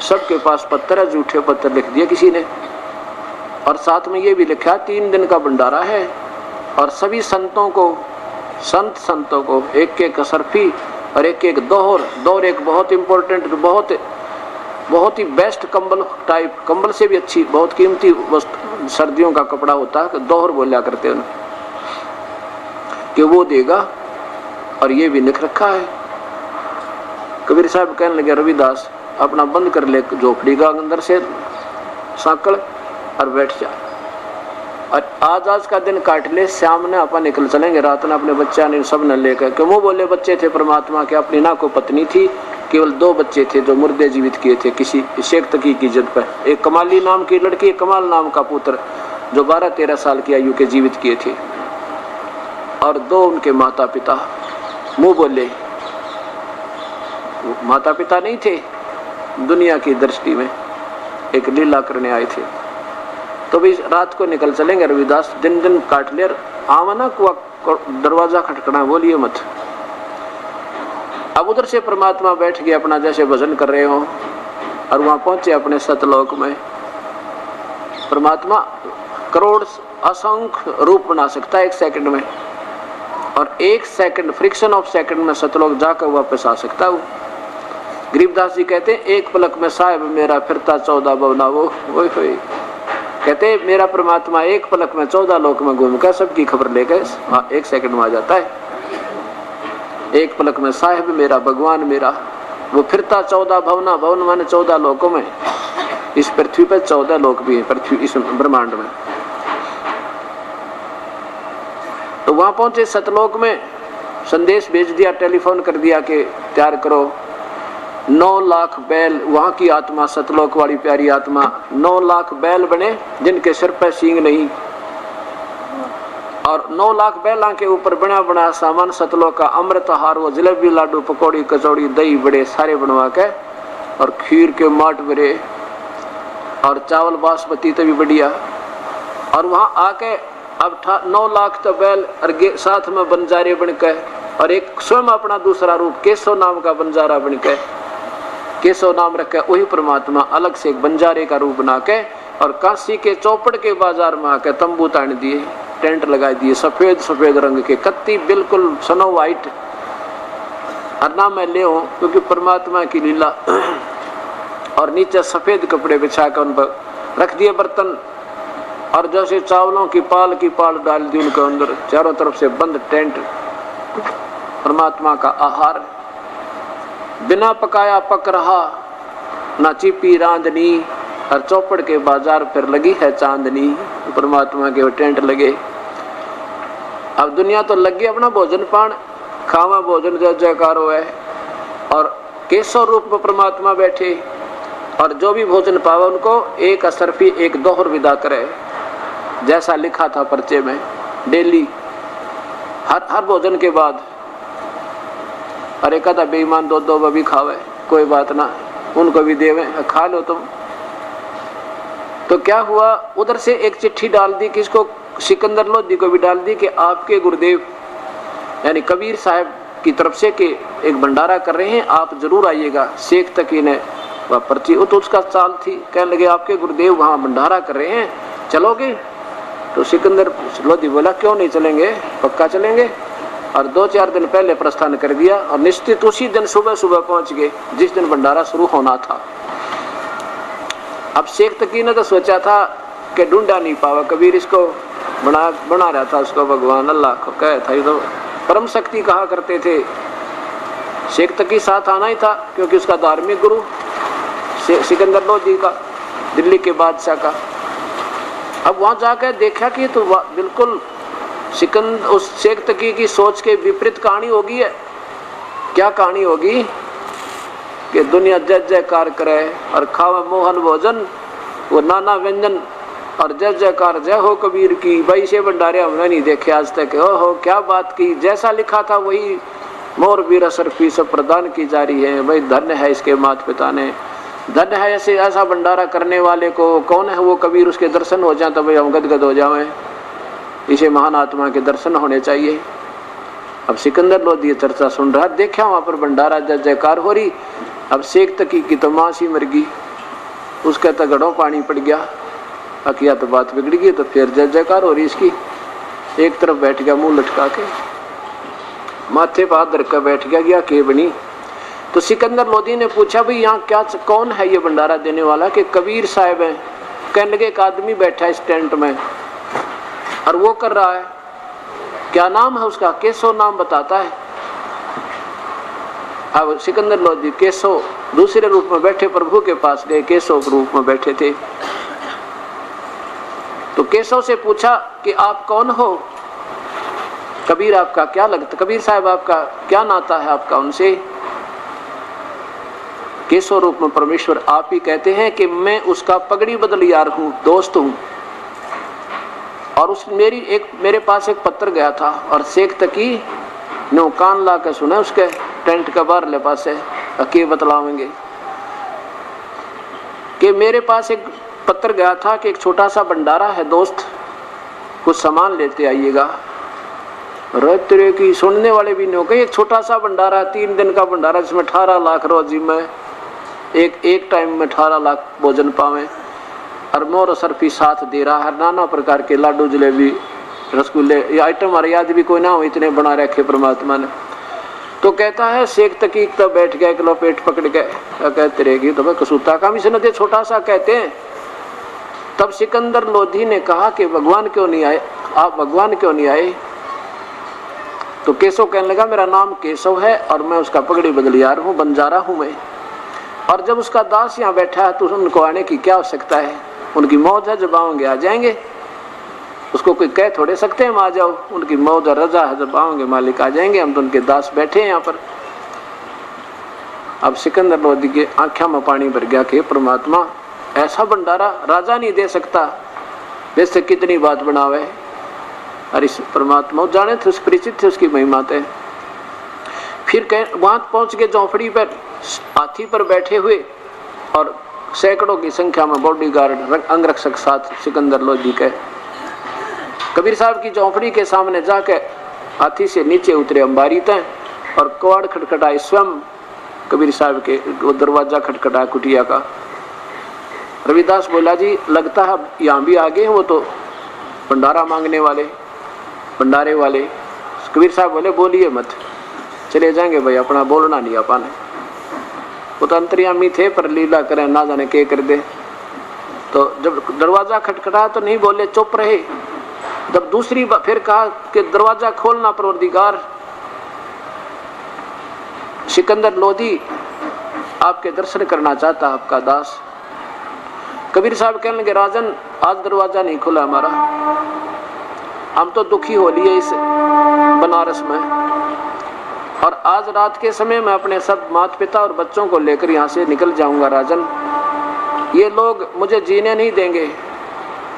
सबके पास पत्थर है, झूठे पत्थर लिख दिए किसी ने, और साथ में ये भी लिखा 3 दिन का भंडारा है, और सभी संतों को एक एक असरफी और एक एक दोहर एक बहुत इंपॉर्टेंट, बहुत ही बेस्ट कंबल टाइप, कंबल से भी अच्छी, बहुत कीमती वस्तु सर्दियों का कपड़ा होता है, दोहर बोला करते हैं कि वो देगा, और ये भी लिख रखा है। कबीर साहब कहने लगे, रविदास अपना बंद कर ले झोपड़ी का अंदर से सांकल और बैठ जा, और आज का दिन काट ले, शाम ने अपन निकल चलेंगे, रात ने अपने बच्चा ने सब ने लेकर। क्यों बोले बच्चे थे परमात्मा के, अपनी ना को पत्नी थी, केवल 2 बच्चे थे जो मुर्दे जीवित किए थे किसी शेख तकी की जिद पर। एक कमाली नाम की लड़की, एक कमाल नाम का पुत्र जो 12-13 साल की आयु के जीवित किए थे, और 2 उनके माता पिता। मुंह बोले माता पिता नहीं थे, दुनिया की दृष्टि में एक लीला करने आए थे। तो भी रात को निकल चलेंगे रविदास, दिन काट ले, आवाना कुआ दरवाजा खटखना, बोलिए मत। अब उधर से परमात्मा बैठ गए अपना जैसे भजन कर रहे हो, और वहां पहुंचे अपने सतलोक में। परमात्मा करोड़ असंख्य रूप बना सकता है 1 सेकंड में, और 1 सेकंड फ्रिक्शन ऑफ सेकंड में सतलोक जाकर वापस आ सकता है। गरीबदास जी कहते हैं, 1 पलक में साहिब मेरा फिरता 14 भवना, वो कहते मेरा परमात्मा 1 पलक में 14 लोक में घूमकर सबकी खबर लेकर 1 सेकंड में आ जाता है। 1 पलक में साहिब मेरा, भगवान मेरा, वो फिरता 14 भवना, भवन माने 14 लोकों में। इस पृथ्वी पर 14 लोक भी है, पृथ्वी इस ब्रह्मांड में। तो वहां पहुंचे सतलोक में, संदेश भेज दिया, टेलीफोन कर दिया कि तैयार करो 9 लाख बैल, वहां की आत्मा सतलोक वाली प्यारी आत्मा, 9 लाख बैल बने जिनके सिर पर सींग नहीं, और 9 लाख बैलों के ऊपर बना सामान सतलोक का, अमृत हार, वो जलेबी लाडू पकौड़ी कचौड़ी दही बड़े सारे बनवा के, और खीर के माट भरे, और चावल बासमती तो भी बढ़िया। और वहां आके अब 9 लाख तो बैल और साथ में बंजारे बनकर, और एक स्वयं अपना दूसरा रूप केशव नाम का बंजारा बनकर, केशव नाम रखे, वही परमात्मा अलग से एक बंजारे का रूप बना के, और काशी के चौपड़ के बाजार में आके तंबू तान दिए, टेंट लगा दिए, सफेद रंग के, कत्ती बिल्कुल स्नो वाइट, और ना मैं ले हूं क्योंकि परमात्मा की लीला। और नीचे सफेद कपड़े बिछा कर उन पर रख दिए बर्तन, और जैसे चावलों की पाल डाल दी उनके अंदर, चारों तरफ से बंद टेंट, परमात्मा का आहार बिना पकाया पक रहा, ना चिपी रांधनी, और चौपड़ के बाजार पर लगी है चांदनी, परमात्मा के वो टेंट लगे। अब दुनिया तो लगी अपना भोजन पान, खावा भोजन जय जयकारो है, और केशव रूप में परमात्मा बैठे, और जो भी भोजन पावे उनको एक असरफी, एक दोहर विदा करे, जैसा लिखा था पर्चे में, डेली हर भोजन के बाद। अरे कहता बेईमान 2 भी खावे, कोई बात ना, उनको भी देवे, खा लो तुम। तो क्या हुआ, उधर से एक चिट्ठी डाल दी, किसको, सिकंदर लोधी को भी डाल दी कि आपके गुरुदेव यानी कबीर साहब की तरफ से कि एक भंडारा कर रहे हैं, आप जरूर आइएगा। शेख तकी ने वह पर्ची, तो उसका चाल थी, कहने लगे आपके गुरुदेव वहाँ भंडारा कर रहे हैं, चलोगे? तो सिकंदर लोधी बोला क्यों नहीं चलेंगे, पक्का चलेंगे। और 2-4 दिन पहले प्रस्थान कर दिया, और निश्चित उसी दिन सुबह पहुंच गए जिस दिन भंडारा शुरू होना था। अब शेख तकी ने तो सोचा था कि ढूंढा नहीं पावा कबीर इसको, बना रहा था उसको भगवान अल्लाह को कह था। ये तो परम शक्ति कहा करते थे। शेख तकी साथ आना ही था क्योंकि उसका धार्मिक गुरु सिकंदर लोदी का, दिल्ली के बादशाह का। अब वहां जाकर देखा कि तो बिल्कुल उस शेख तकी की सोच के विपरीत कहानी होगी है। क्या कहानी होगी कि दुनिया जय जयकार करे और खावे मोहन भोजन वो नाना व्यंजन और जय जयकार जय हो कबीर की। भाई से भंडारे हमने नहीं देखे आज तक। हो क्या बात की, जैसा लिखा था वही मोर वीर सरफी सब प्रदान की जा रही है। भाई धन्य है इसके माता पिता ने, धन्य है ऐसे ऐसा भंडारा करने वाले को। कौन है वो कबीर, उसके दर्शन हो जाए तो भाई हम गदगद हो जाएं। इसे महान आत्मा के दर्शन होने चाहिए। अब सिकंदर लोधी चर्चा सुन रहा, देखा वहां पर भंडारा जय जयकार हो रही। अब शेख तकी की तो मां सी मर गई, उसका तो घड़ों पानी पड़ गया। अकिया तो बात बिगड़ गई, तो फिर जय जयकार हो रही इसकी। एक तरफ बैठ गया मुंह लटका के, माथे पर हाथ रख कर बैठ गया के बनी। तो सिकंदर लोधी ने पूछा भाई यहाँ क्या कौन है ये भंडारा देने वाला? कि कबीर साहब है। कहने लगे एक आदमी बैठा है इस टेंट में और वो कर रहा है। क्या नाम है उसका? केशव नाम बताता है। अब सिकंदर लोधी केशव दूसरे रूप में बैठे प्रभु के पास गए, केशव रूप में बैठे थे। तो केशव से पूछा कि आप कौन हो? कबीर आपका क्या लगता, कबीर साहब आपका क्या नाता है आपका उनसे? केशव रूप में परमेश्वर आप ही कहते हैं कि मैं उसका पगड़ी बदल यार हूं, दोस्त हूं। और उस मेरे पास एक पत्र गया था और शेख तकी ने कान ला के सुना उसके टेंट का बाहर ले पास है। अके बतलावेंगे कि मेरे पास एक पत्र गया था कि एक छोटा सा भंडारा है दोस्त, कुछ सामान लेते आइएगा। तेरे की सुनने वाले भी नहीं हो गए। एक छोटा सा भंडारा, 3 दिन का भंडारा जिसमें 18 लाख रोजी में एक टाइम में 18 लाख भोजन पावे और मोर सरफी साथ दे रहा है। नाना प्रकार के लाडू जलेबी रसगुल्ले ये आइटम हमारे याद भी कोई ना हो, इतने बना रखे परमात्मा ने। तो कहता है शेख तकी तब बैठ गया किलो पेट पकड़ के, कहते रहेगी तो भाई कसूता का मिशन दे छोटा सा कहते हैं। तब सिकंदर लोधी ने कहा कि भगवान क्यों नहीं आए, आप भगवान क्यों नहीं आए? तो केशव कहने लगा मेरा नाम केशव है और मैं उसका पगड़ी बदलियार हूँ, बंजारा हूँ मैं। और जब उसका दास यहाँ बैठा है तो उनको आने की क्या आवश्यकता है? उनकी मौज है, जब आओगे आ जाएंगे। उसको कोई कह थोड़े सकते हैं आ जाओ, उनकी मौज और रजा है, जब आओगे मालिक आ जाएंगे। हम तो उनके दास बैठे हैं यहाँ पर। अब सिकंदर लोधी के आंखों में पानी भर गया कि परमात्मा ऐसा भंडारा राजा नहीं दे सकता, जैसे कितनी बात बनावे। और इस परमात्मा जाने थे, उस परिचित थे उसकी महिमा थे। फिर वहां पहुंच के झोंपड़ी पर हाथी पर बैठे हुए और सैकड़ों की संख्या में बॉडीगार्ड अंगरक्षक साथ सिकंदर लोधी के। कबीर साहब की झोंपड़ी के सामने जाके हाथी से नीचे उतरे अंबारी तय और कवाड़ खटखटाए। स्वयं कबीर साहब के वो दरवाजा खटखटाया कुटिया का। रविदास बोला जी लगता है यहाँ भी आगे हैं वो तो भंडारा मांगने वाले, भंडारे वाले। कबीर साहब बोले बोलिए मत, चले जाएंगे भाई, अपना बोलना नहीं अपाने। वो तो अंतर्यामी थे पर लीला करें ना जाने के कर दे। तो जब दरवाजा खटखटाया तो नहीं बोले, चुप रहे। जब दूसरी बार फिर कहा कि दरवाजा खोलना परवरदिगार, सिकंदर लोधी आपके दर्शन करना चाहता आपका दास। कबीर साहब कहने लगे राजन आज दरवाजा नहीं खुला हमारा, हम तो दुखी हो लिए इस बनारस में और आज रात के समय मैं अपने सब माता पिता और बच्चों को लेकर यहाँ से निकल जाऊंगा राजन। ये लोग मुझे जीने नहीं देंगे,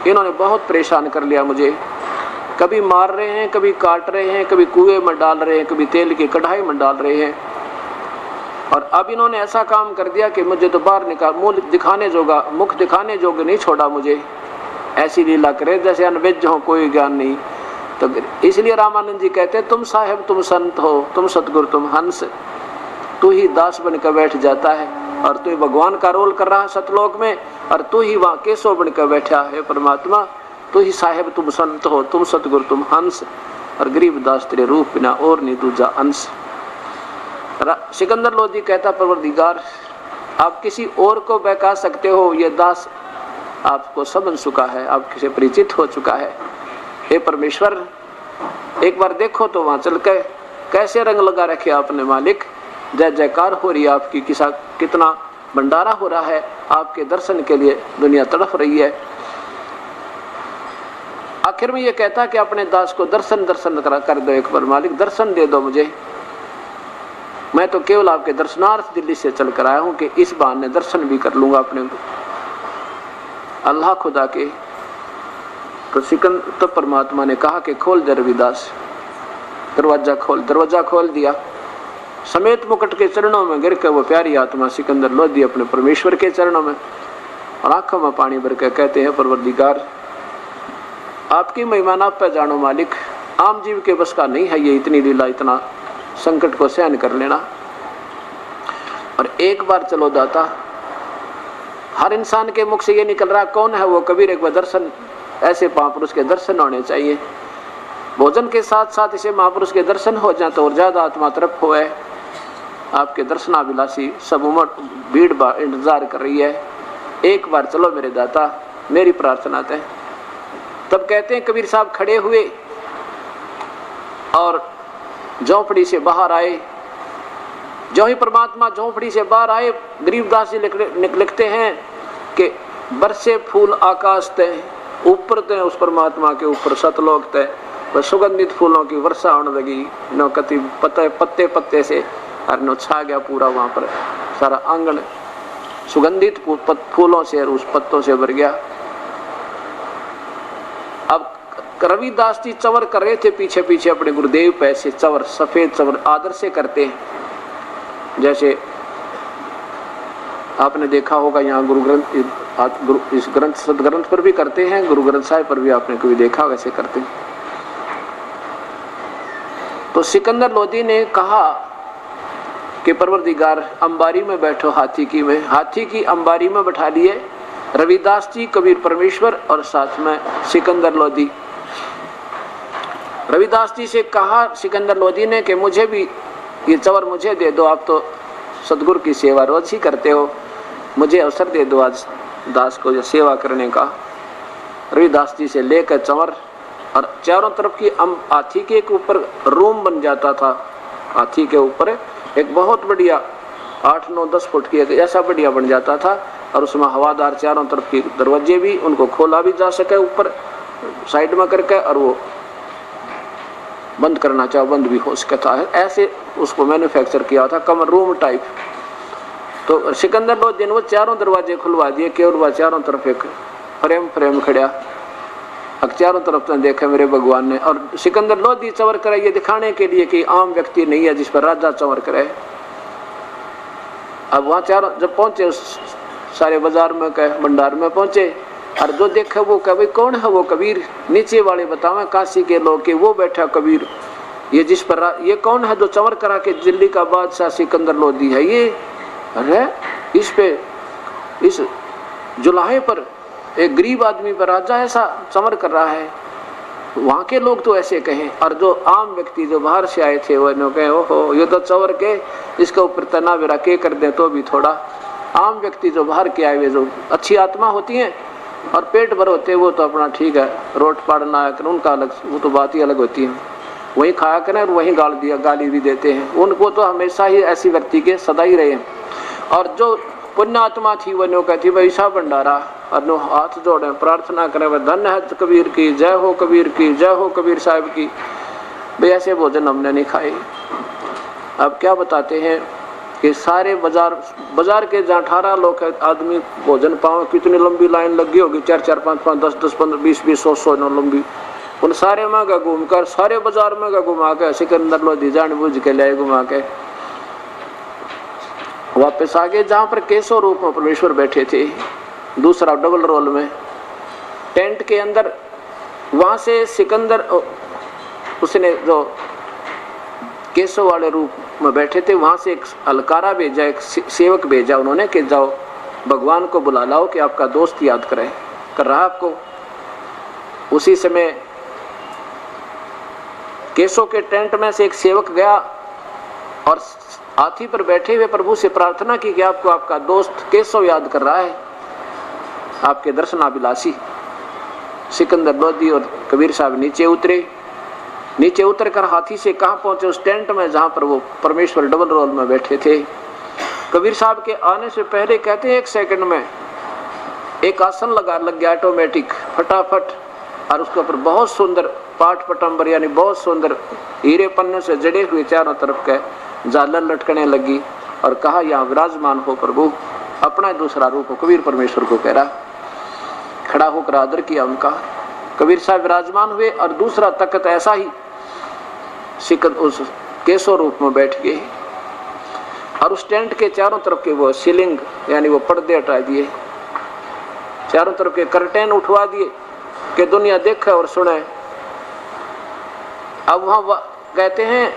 इन्होंने बहुत परेशान कर लिया मुझे। कभी मार रहे हैं, कभी काट रहे हैं, कभी कुएं में डाल रहे हैं, कभी तेल की कढ़ाई में डाल रहे हैं। और अब इन्होंने ऐसा काम कर दिया कि मुझे तो बाहर निकाल, मुख दिखाने जोग नहीं छोड़ा मुझे। ऐसी लीला करे जैसे अनवेज हो, कोई ज्ञान नहीं। तो इसलिए रामानंद जी कहते हैं तुम साहेब तुम संत हो, तुम सतगुरु तुम हंस, तू ही दास बनकर बैठ जाता है और तू ही भगवान का रोल कर रहा है सतलोक में और तू ही वहाँ केशव बनकर बैठा है परमात्मा। तू ही साहेब तुम संत हो, तुम सतगुरु तुम हंस और गरीब दास तेरे रूप बिना और नहीं दूजा अंश। सिकंदर लोधी कहता परवरदिगार आप किसी और को बहका सकते हो, ये दास आपको समझ चुका है, आपसे परिचित हो चुका है, हे परमेश्वर एक बार देखो तो वहां चल के कैसे रंग लगा रखे आपने मालिक, जय जयकार हो रही है आपकी, कितना भंडारा हो रहा है, आपके दर्शन के लिए दुनिया तड़प रही है। आखिर में ये कहता कि अपने दास को दर्शन कर दो, एक बार मालिक दर्शन दे दो मुझे, मैं तो केवल आपके दर्शनार्थ दिल्ली से चल कर आया हूं कि इस बहाने दर्शन भी कर लूंगा अपने अल्लाह खुदा के। तो परमात्मा ने कहा कि खोल दे रविदास, दरवाजा खोल दिया। समेत मुकुट के चरणों में गिर के वो प्यारी आत्मा सिकंदर लोधी अपने परमेश्वर के चरणों में और आंखों में पानी भर के कहते हैं, परवरदिगार आपकी महिमा आप पे जानो मालिक, आम जीव के बस का नहीं है ये इतनी लीला, इतना संकट को सहन कर लेना। और एक बार चलो दाता, हर इंसान के मुख से ये निकल रहा कौन है वो कबीर, एक बार दर्शन, ऐसे महापुरुष के दर्शन होने चाहिए। भोजन के साथ साथ इसे महापुरुष के दर्शन हो जाए तो और ज्यादा आत्मा तरफ हो है। आपके दर्शनाभिलाषी सब उम्र भीड़ इंतजार कर रही है, एक बार चलो मेरे दाता, मेरी प्रार्थना है। तब कहते हैं कबीर साहब खड़े हुए और झोंपड़ी से बाहर आए। जो ही परमात्मा झोंपड़ी से बाहर आए, गरीबदास जी लिखते हैं कि बरसे फूल आकाश तय, ऊपर तय उस परमात्मा के ऊपर सतलोक तय, वह सुगंधित फूलों की वर्षा होने लगी। नो कति पत्ते पत्ते से और नो छा गया पूरा वहां पर सारा आंगन सुगंधित फूलों से और उस पत्तों से भर गया। अब रविदास जी चवर कर रहे थे पीछे पीछे अपने गुरुदेव पे, ऐसे चवर, सफेद चवर आदर से करते हैं, जैसे आपने देखा होगा यहाँ गुरु ग्रंथ, इस ग्रंथ सदग्रंथ पर भी करते हैं, गुरु ग्रंथ साहिब पर भी आपने कभी देखा वैसे करते हैं। तो सिकंदर लोधी ने कहा कि परवरदिगार अंबारी में बैठो, हाथी की अंबारी में बैठा लिए रविदास जी, कबीर परमेश्वर और साथ में सिकंदर लोधी। रविदास जी से कहा सिकंदर लोधी ने कि मुझे भी ये चवर मुझे दे दो, आप तो सदगुरु की सेवा रोज ही करते हो, मुझे अवसर दे दो आज दास को ये सेवा करने का। रविदास जी से लेकर चवर और चारों तरफ की हाथी के ऊपर रूम बन जाता था, हाथी के ऊपर एक बहुत बढ़िया 8, 9, 10 फुट की ऐसा बढ़िया बन जाता था और उसमें हवादार चारों तरफ के दरवाजे भी, उनको खोला भी जा सके ऊपर साइड में करके, और वो बंद करना चाहे बंद भी हो सकता है, ऐसे उसको मैन्युफैक्चर किया था कमर रूम टाइप। तो सिकंदर लोधी ने वो चारों दरवाजे खुलवा दिए, केवल वह चारों तरफ एक फ्रेम खड़ा, चारों तरफ तो देखा मेरे भगवान ने। और सिकंदर लोधी चवर करे ये दिखाने के लिए कि आम व्यक्ति नहीं है जिस पर राजा चवर करे। अब वहाँ चारों जब पहुंचे उस सारे बाजार में कह भंडार में पहुंचे, और जो देखा वो कभी कौन है वो कबीर, नीचे वाले बतावे काशी के लोग के वो बैठा कबीर, ये जिस पर ये कौन है जो चवर करा के दिल्ली का बादशाह सिकंदर लोधी है ये, अरे इस पे इस जुलाहे पर एक गरीब आदमी पर राजा ऐसा चमर कर रहा है। वहाँ के लोग तो ऐसे कहें, और जो आम व्यक्ति जो बाहर से आए थे वो कहे ओहो ये तो चवर के इसके ऊपर तना बेरा के कर दे तो भी थोड़ा। आम व्यक्ति जो बाहर के आए हुए जो अच्छी आत्मा होती हैं और पेट भर होते हैं वो तो अपना ठीक है, रोट पाड़ना है उनका अलग, वो तो बात ही अलग होती है, वही खाया करें और वही गाली भी देते हैं, उनको तो हमेशा ही ऐसी व्यक्ति के सदा ही रहे। और जो पुण्य आत्मा थी वो नो कहती भाई ऐसा भंडारा, और नो हाथ जोड़े प्रार्थना करें वह धन्य है कबीर की जय हो, कबीर की जय हो, कबीर साहब की। भाई ऐसे भोजन हमने नहीं खाए। अब क्या बताते हैं कि सारे बाजार के जहाँ 18 लोग आदमी भोजन पाओ, कितनी लंबी लाइन लगी होगी, 4, 5, 10, 15, 20, 100 लंबी, उन सारे में का घूमकर सारे बाजार में का घुमा के सिकंदर लोधी जान बुझ के ले घुमा के वापस आ गए जहाँ पर केशव रूप में परमेश्वर बैठे थे, दूसरा डबल रोल में टेंट के अंदर। वहाँ से सिकंदर उसने जो केशव वाले रूप में बैठे थे वहाँ से एक अलकारा भेजा, एक सेवक भेजा उन्होंने कि जाओ भगवान को बुला लाओ कि आपका दोस्त याद कर रहा है आपको। उसी समय केशव के टेंट में से एक सेवक गया और हाथी पर बैठे हुए प्रभु से प्रार्थना की कि आपको आपका दोस्त केशव याद कर रहा है, आपके दर्शनाभिलाषी। सिकंदर लोधी और कबीर साहब नीचे उतरे। नीचे उतरकर हाथी से कहाँ पहुंचे? उस टेंट में जहां पर वो परमेश्वर डबल रोल में बैठे थे। कबीर साहब के आने से पहले कहते हैं 1 सेकंड में एक आसन लग गया ऑटोमेटिक फटाफट, और उसके ऊपर बहुत सुंदर पाठ पटंबर यानी बहुत सुंदर हीरे पन्ने से जड़े हुए चारों तरफ के झालर लटकने लगी, और कहा यहाँ विराजमान हो प्रभु। अपना दूसरा रूप हो कबीर परमेश्वर को कह रहा, खड़ा होकर आदर किया उनका। कबीर साहब विराजमान हुए और दूसरा तख्त ऐसा ही सिकंद उस केशव रूप में बैठ गए, और उस टेंट के चारों तरफ के वो सीलिंग यानी वो पर्दे हटा दिए, चारों तरफ के कर्टेन उठवा दिए कि दुनिया देखे और सुने। अब वहां कहते हैं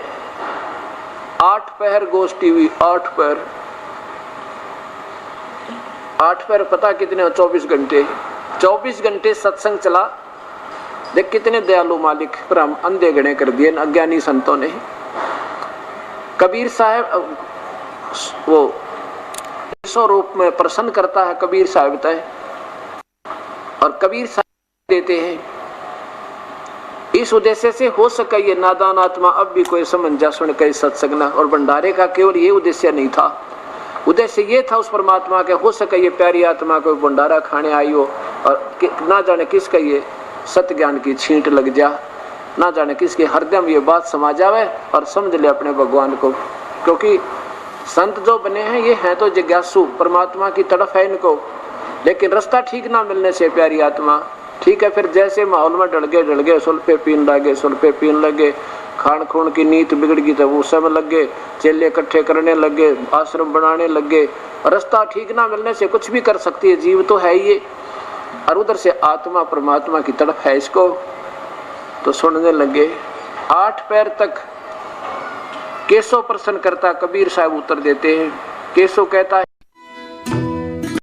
8 पहर गोष्ठी हुई, 8 पहर पता कितने? 24 घंटे 24 घंटे सत्संग चला। देख कितने दयालु मालिक, पर हम अंधे गणे कर दिए अज्ञानी संतों ने। कबीर साहब वो केशव रूप में प्रसन्न करता है कबीर साहब तय, और कबीर साहब देते हैं इस उद्देश्य से हो सके ये नादान आत्मा अब भी कोई समझा सुन कई सत्संग न। और भंडारे का केवल ये उद्देश्य नहीं था, उद्देश्य ये था उस परमात्मा के हो सके ये प्यारी आत्मा को भंडारा खाने आई हो, और ना जाने किसका ये सत्य ज्ञान की छींट लग जा, ना जाने किसके हृदय में ये बात समा जावे और समझ ले अपने भगवान को। क्योंकि संत जो बने हैं ये हैं तो जिज्ञासु, परमात्मा की तड़फ है इनको, लेकिन रास्ता ठीक ना मिलने से प्यारी आत्मा ठीक है फिर जैसे माहौल में डल गए सुल्फे पीन लगे, खान खून की नीत बिगड़ गई तो वो सब लग गए, चेले इकट्ठे करने लगे, आश्रम बनाने लगे। रास्ता ठीक ना मिलने से कुछ भी कर सकती है, जीव तो है ये, और उधर से आत्मा परमात्मा की तरफ है इसको, तो सुनने लगे। 8 पैर तक केशव प्रसन्न करता कबीर साहब उत्तर देते हैं। केशव कहता है